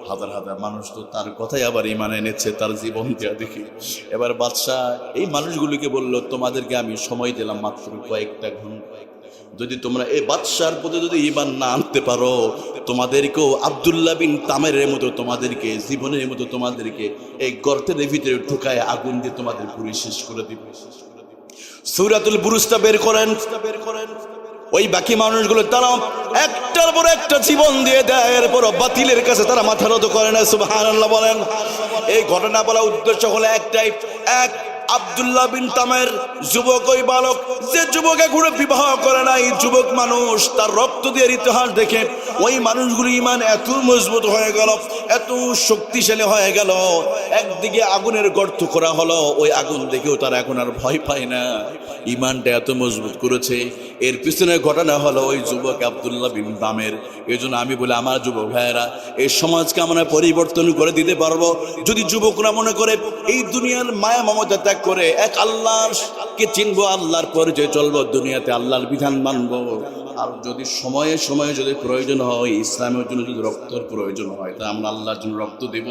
হাজার হাজার মানুষ তো তার কথাই আবার ঈমান এনেছে, তার জীবন দেয়া দেখি। এবার বাদশাহ এই মানুষগুলোকে বলল, তোমাদেরকে আমি সময় দিলাম মাত্র কয়েকটা ঘন্টা, যদি তোমরা এই বাদশার প্রতি যদি ঈমান না আনতে পারো, তোমাদেরকেও আব্দুল্লাহ বিন তামেরের মতো তোমাদেরকে জীবনের মতো তোমাদেরকে এই গর্তের ভিতরে ঢুকায় আগুন দিয়ে তোমাদের পুরো শেষ করে দিবে। সূরাতুল বুরুজটা বের করেন। ওই বাকি মানুষগুলো তারা একটার পর একটা জীবন দিয়ে দেয়, এরপর বাতিলের কাছে তারা মাথা নত করে না। সুবহানাল্লাহ বলেন। এই ঘটনা বলা উদ্দেশ্য হলো একটাই, এক আব্দুল্লাহ বিন তামের যুবক, ওই বালক যে যুবক এখনো বিবাহ করে নাই, যুবক মানুষ, তার রক্ত দিয়ে ইতিহাস দেখে ওই মানুষগুলো ঈমান এত মজবুত হয়ে গেল, এত শক্তিশালী হয়ে গেল। একদিকে আগুনের গর্ত করা হলো, ওই আগুন দেখেও তারা এখন আর ভয় পায় না, ঈমানটা এত মজবুত করেছে। এর পিছনে ঘটনা হলো ওই যুবক আব্দুল্লাহ বিন তামের। এই জন্য আমি বলি, আমার যুবক ভাইয়েরা, এই সমাজকে আমরা পরিবর্তন করে দিতে পারবো যদি যুবকরা মনে করে এই দুনিয়ার মায়া মমতা ত্যাগ করে এক আল্লাহকে চিনবো, আল্লাহর পরিচয় চলবো, দুনিয়াতে আল্লাহর বিধান মানবো। আর যদি সময়ে সময়ে যদি প্রয়োজন হয়, ইসলামের জন্য যদি রক্তের প্রয়োজন হয়, তা আমরা আল্লাহর জন্য রক্ত দেব।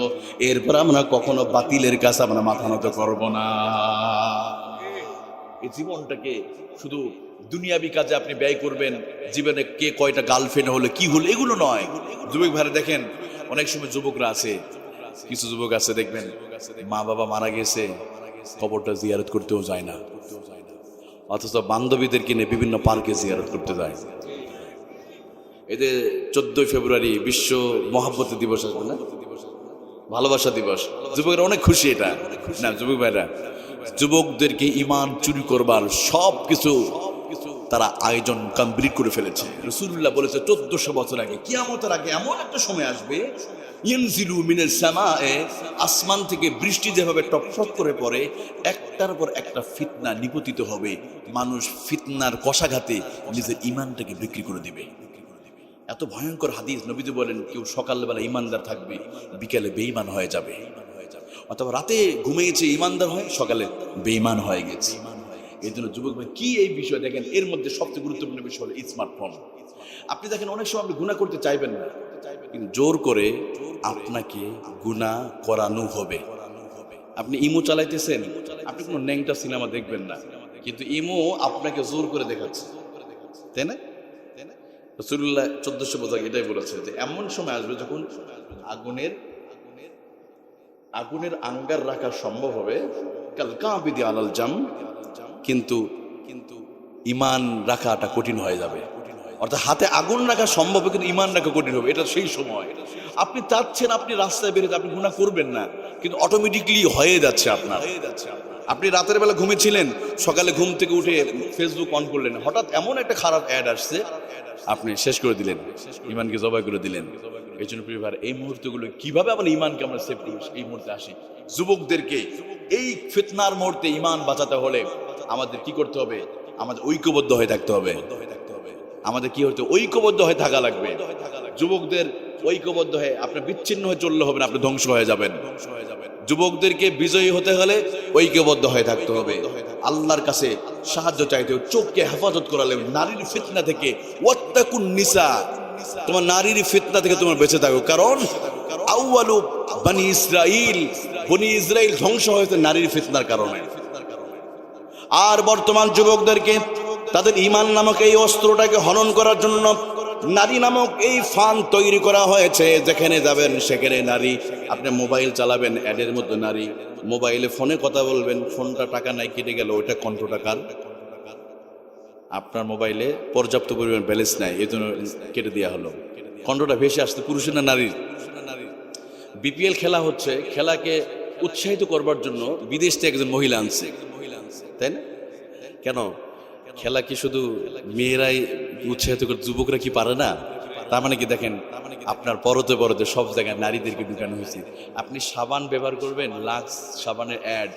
এরপর আমরা কখনো বাতিলের কাছে আমরা মাথা নত করবো না। এই জীবনটাকে শুধু দুনিয়াবি কাজে আপনি ব্যয় করবেন, জীবনে কে কয়টা গার্লফ্রেন্ড হলো কি হলো এগুলো নয়। যুবক ভাইরা দেখেন, অনেক সময় যুবকরা আছে, কিছু যুবক আছে দেখবেন মা বাবা মারা গেছে, কবরটা জিয়ারত করতেও যায় না, অথচ বান্ধবীদের কিনে বিভিন্ন পার্কে জিয়ারত করতে যায়। এতে 14 ফেব্রুয়ারি বিশ্ব মহাব্বত দিবস আসবে না, ভালোবাসা দিবস, যুবকরা অনেক খুশি এটা না। যুবক ভাইরা, যুবকদেরকে ঈমান চুরি করবার সব কিছু তারা আয়োজন কমপ্লিট করে ফেলেছে। রাসূলুল্লাহ বলেছে 1400 বছর আগে, কিয়ামতের আগে এমন একটা সময় আসবে, ইয়ানজিলু মিনাস সামায়ে, আসমান থেকে বৃষ্টি যেভাবে টপটপ করে পড়ে, একটার পর একটা ফিতনা নিপতিত হবে। মানুষ ফিতনার কষাঘাতে নিজের ঈমানটাকে বিক্রি করে দিবে। এত ভয়ঙ্কর হাদিস। নবীজি বলেন, কেউ সকালবেলা ঈমানদার থাকবে, বিকেলে বেঈমান হয়ে যাবে। অথবা রাতে ঘুমিয়েছে ইমানদার হয়, সকালে বেঈমান হয়ে গেছে। এই জন্য যুবক ভাই কি এই বিষয় দেখেন, এর মধ্যে সবচেয়ে গুরুত্বপূর্ণ বিষয় হলো স্মার্টফোন। আপনি দেখেন অনেক সময় আপনি গুনাহ করতে চাইবেন না, কিন্তু জোর করে আপনাকে গুনাহ করানো হবে। আপনি ইমো চালাইতেছেন, আপনি কোনো ন্যাংটা সিনেমা দেখবেন না, কিন্তু ইমো আপনাকে জোর করে দেখাচ্ছে, তাই না? রাসূলুল্লাহ 1400 বছর এটাই বলেছে যে এমন সময় আসবে যখন আগুনের আঙ্গার রাখা সম্ভব হবে, কাল কাবিদি আলাল জাম, কিন্তু ঈমান রাখাটা কঠিন হয়ে যাবে। অর্থাৎ হাতে আগুন রাখা সম্ভব কিন্তু ঈমান রাখা কঠিন হবে। এটা সেই সময় আপনি চাচ্ছেন আপনি রাস্তায় বেরোতে, আপনি গুনাহ করবেন না, কিন্তু অটোমেটিকলি হয়ে যাচ্ছে আপনার। আপনি রাতের বেলা ঘুমিয়েছিলেন, সকালে ঘুম থেকে উঠে ফেসবুক অন করলেন, হঠাৎ এমন একটা খারাপ অ্যাড আসছে, আপনি শেষ করে দিলেন, ঈমানকে জবাই করে দিলেন। এই জন্য প্রিয় ভাই, এই মুহূর্তগুলো কিভাবে আমরা ঈমানকে আমরা সেভ করি, এই মুহূর্তে আসি। যুবকদেরকে এই ফিতনার মুহূর্তে ঈমান বাঁচাতে হলে আমাদের কি করতে হবে? আমাদের ঐক্যবদ্ধ হয়ে থাকতে হবে। আমাদের কি হতে ঐক্যবদ্ধ হয়ে থাকা লাগবে। যুবকদের ঐক্যবদ্ধ হয়ে, আপনি বিচ্ছিন্ন হয়ে চললে হবে না, আপনি ধ্বংস হয়ে যাবেন। যুবকদেরকে বিজয়ী হতে হলে ঐক্যবদ্ধ হয়ে থাকতে হবে, আল্লাহর কাছে সাহায্য চাইতে হবে, চোখকে হেফাজত করালে নারীর ফিতনা থেকে, ওয়াত্তাকুন নিসা, তোমার নারীর ফিতনা থেকে তোমার বেঁচে থাকো। কারণ আউয়ালু বনি ইসরাইল ধ্বংস হয়েছে নারীর ফিতনার কারণে। আর বর্তমান যুবকদেরকে তাদের ঈমান নামক এই অস্ত্রটাকে হনন করার জন্য নারী নামক এই ফান তৈরি করা হয়েছে। যেখানে যাবেন সেখানে নারী, আপনি মোবাইল চালাবেন, অ্যাডের মধ্যে নারী, মোবাইলে ফোনে কথা বলবেন, ফোনটা টাকা নাই কেটে গেল, ওইটা কণ্ঠ টাকার। আপনার মোবাইলে পর্যাপ্ত পরিমাণ ব্যালেন্স নাই, এই জন্য কেটে দেওয়া হলো, কণ্ঠটা ভেসে আসতে। পুরুষের না নারীর? বিপিএল খেলা হচ্ছে, খেলাকে উৎসাহিত করবার জন্য বিদেশ থেকে একজন মহিলা আনছে, তাই না? কেন খেলা কি শুধু মেয়েরাই উৎসাহিত করে, যুবকরা কি পারে না? তার মানে কি দেখেন, আপনার পরতে পরতে সব জায়গায় নারীদেরকে ঢুকানো হয়েছে। আপনি সাবান ব্যবহার করবেন, লাক্স সাবানের অ্যাড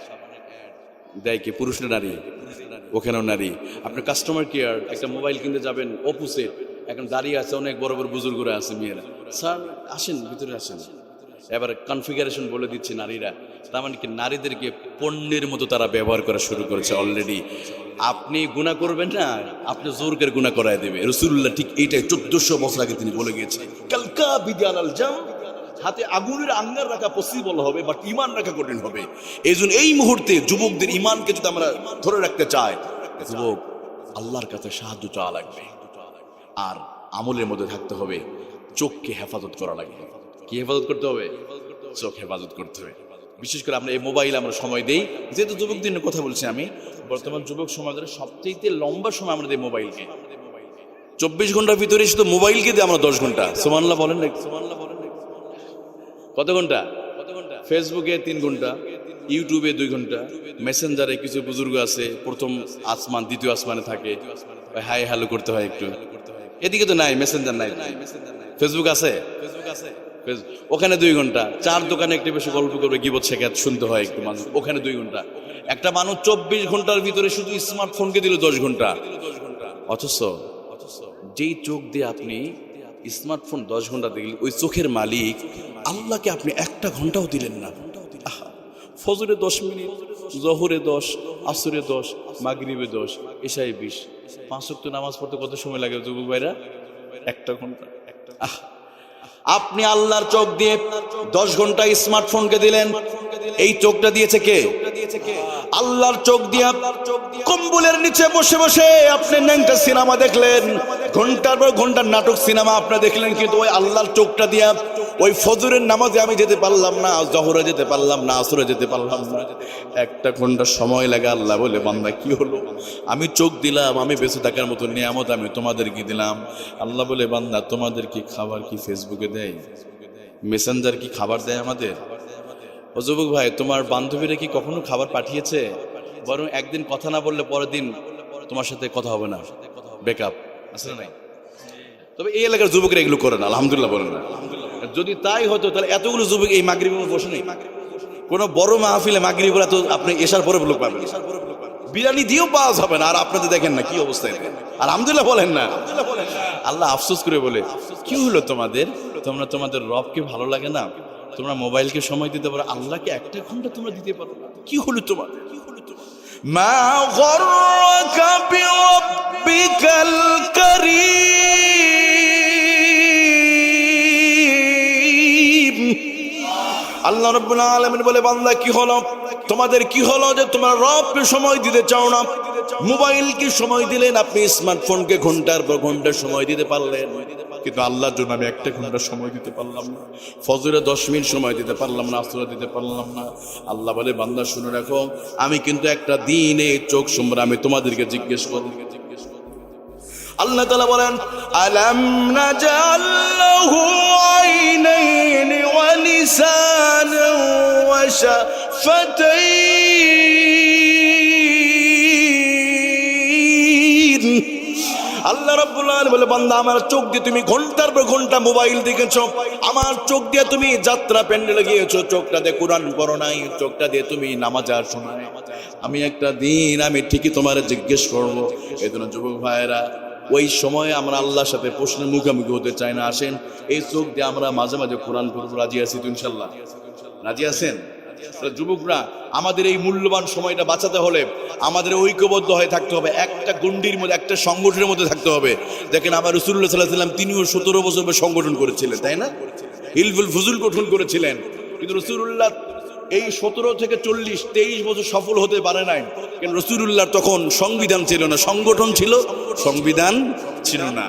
দেয় কি পুরুষ না নারী? ওখানেও নারী। আপনি কাস্টমার কেয়ার একটা মোবাইল কিনতে যাবেন, অপুসে এখন দাঁড়িয়ে আছে অনেক বড় বড় বুজুর্গরা আছে, মেয়েরা, স্যার আসেন ভিতরে আসেন, এবার কনফিগারেশন বলে দিচ্ছে নারীরা। তার মানে কি নারীদেরকে পণ্যের মতো তারা ব্যবহার করা শুরু করেছে অলরেডি। আপনি গুনাহ করবেন না, আপনি জোর করে গুনাহ করায় দেবে। রাসূলুল্লাহ ঠিক এইটাই 1400 বছর আগে তিনি বলে গিয়েছেন, কালকা বিদ্যালাল জাম, হাতে আগুনের আঙ্গার রাখা পসিবল হবে, বাট ঈমান রাখা কঠিন হবে। এই জন্য এই মুহূর্তে যুবকদের ঈমানকে যদি আমরা ধরে রাখতে চাই, যুবক আল্লাহর কাছে সাহায্য চাওয়া লাগবে, আর আমলের মধ্যে থাকতে হবে। চোখকে হেফাজত করা লাগবে। কি হেফাজত করতে হবে? চোখ হেফাজত করতে হবে। বিশেষ করে আমরা এই মোবাইল আমরা সময় দেই, যেহেতু যুবকদের কথা বলছি আমি, বর্তমান যুবক সমাজের সবচেয়ে লম্বা সময় আমরা দিই মোবাইলকে। 24 ঘন্টার ভিতরে শুধু মোবাইলকে দিই আমরা 10 ঘন্টা। সুবহানাল্লাহ বলেন না? কত ঘন্টা? ফেসবুকে 3 ঘন্টা, ইউটিউবে 2 ঘন্টা, মেসেঞ্জারে কিছু বুজুর্গ আছে প্রথম আসমান দ্বিতীয় আসমানে থাকে, হাই হ্যালো করতে হয় একটু। এদিকে তো নাই, মেসেঞ্জার নাই, ফেসবুক আছে, ওখানে 2 ঘন্টা। 4 দোকানে একটু বেশি গল্প করবে, গীবত শেখাত শুনতে হয় একটু মানুষ, ওখানে 2 ঘন্টা। একটা মানুষ 24 ঘন্টার ভিতরে শুধু স্মার্টফোনকে দিল 10 ঘন্টা। অথচ যেই চোখ দিয়ে আপনি স্মার্টফোন 10 ঘন্টা দিলেন, ওই চোখের মালিক আল্লাহকে আপনি 1টা ঘন্টাও দিলেন না। ফজরে 10 মিনিট, জোহরে 10, আসরে 10, মাগরিবে 10, এশায় 20, 5 ওয়াক্ত নামাজ পড়তে কত সময় লাগে যুবক ভাইরা? 1টা ঘন্টা। আপনি আল্লাহর চোখ দিয়ে 10 ঘন্টা স্মার্টফোনকে দিলেন। এই চোখটা দিয়েছে কে? আল্লাহর চোখ দিয়ে কম্বলের নিচে বসে বসে আপনি ন্যাংটা সিনেমা দেখলেন, ঘন্টার পর ঘন্টার নাটক সিনেমা আপনি দেখলেন, কিন্তু ওই আল্লাহর চোখটা দিয়া ওই ফজরের নামাজে আমি যেতে পারলাম না, জোহরে যেতে পারলাম না, আসরে যেতে পারলাম না, 1টা ঘন্টা সময় লাগে। আল্লাহ বলে, বান্দা কি হলো? আমি চোখ দিলাম, আমি বেঁচে থাকার মতো নিয়ামত আমি তোমাদেরকে দিলাম। আল্লাহ বলে, বান্দা তোমাদের কি খাবার কি ফেসবুকে দেয়? মেসেঞ্জার কি খাবার দেয় আমাদের? ও যুবক ভাই, তোমার বান্ধবীরা কি কখনো খাবার পাঠিয়েছে? বরং একদিন কথা না বললে পরের দিন তোমার সাথে কথা হবে না, ব্রেকআপ আছে না? তবে এই এলাকার যুবকরা এগুলো করে না, আলহামদুলিল্লাহ বলেন না। যদি তাই হতো তাহলে এতগুলো যুবক এই মাগরিবে বসে নেই। কোনো বড় মাহফিলে মাগরিবরা তো আপনি এশার পরে লোক পাবেন, বিরিয়ানি দিয়েও পাওয়া যাবে না। আর আপনাদের দেখেন না কি অবস্থায়, আলহামদুলিল্লাহ বলেন না। আল্লাহ আফসোস করে বলে, কি হলো তোমাদের? তোমরা তোমাদের রবকে ভালো লাগে না? তোমরা মোবাইলকে সময় দিতে পারো, আল্লাহকে 1 ঘন্টা তোমরা দিতে পারো? কি হলো তোমার? মা গররাকা বিরাব্বিকাল কারীম। আল্লাহ রাব্বুল আলামিন বলে, বান্দা কি হলো তোমাদের, কি হলো যে তোমরা রবকে সময় দিতে চাও না? মোবাইলকে সময় দিলেন আপনি, স্মার্টফোনকে ঘন্টার পর ঘন্টা সময় দিতে পারলেন, কিন্তু আল্লাহর জন্য আমি 1 ঘন্টা সময় দিতে পারলাম না, ফজরে 10 মিনিট সময় দিতে পারলাম না, আসরে দিতে পারলাম না। আল্লাহ বলে, বান্দা শুনে রাখো, আমি কিন্তু একটা দিনে চোখ সম্বন্ধে আমি তোমাদেরকে জিজ্ঞেস করব। আল্লাহ তাআলা বলেন, আলাম নাজাল লাহু আইনাইনি ওয়া লিসানান ওয়া শাফাতাইন। আল্লাহ রাব্বুল আলামিন বলে, বান্দা আমার চোখ দিয়ে তুমি ঘন্টার পর ঘন্টা মোবাইল দেখেছো, আমার চোখ দিয়ে তুমি যাত্রা প্যান্ডেলে গিয়েছো, চোখটা দিয়ে কোরআন পড়ো নাই, চোখটা দিয়ে তুমি নামাজ আর শোনো নাই। আমি একটা দিন আমি ঠিকই তোমার জিজ্ঞেস করবো। এই জন্য যুবক ভাইয়েরা, ওই সময় আমরা আল্লাহর সাথে প্রশ্নের মুখোমুখি হতে চাই না। আসেন এই চোখ দিয়ে আমরা মাঝে মাঝে কোরআন পড়বো। রাজি আছি তো ইনশাল্লাহ? রাজি আছেন? যুবকরা, আমাদের এই মূল্যবান সময়টা বাঁচাতে হলে আমাদের ঐক্যবদ্ধ হয়ে থাকতে হবে, একটা গণ্ডির মধ্যে, একটা সংগঠনের মধ্যে থাকতে হবে। দেখেন আমার রাসূলুল্লাহ সাল্লাল্লাহু আলাইহি ওয়াসাল্লাম, তিনিও 17 বছর সংগঠন করেছিলেন, তাই না? হিলফুল ফুজুল গঠন করেছিলেন, কিন্তু রাসূলুল্লাহ এই 17 থেকে 40 23 বছর সফল হতে পারে নাই। কারণ রাসূলুল্লাহর তখন সংবিধান ছিল না, সংগঠন ছিল, সংবিধান ছিল না।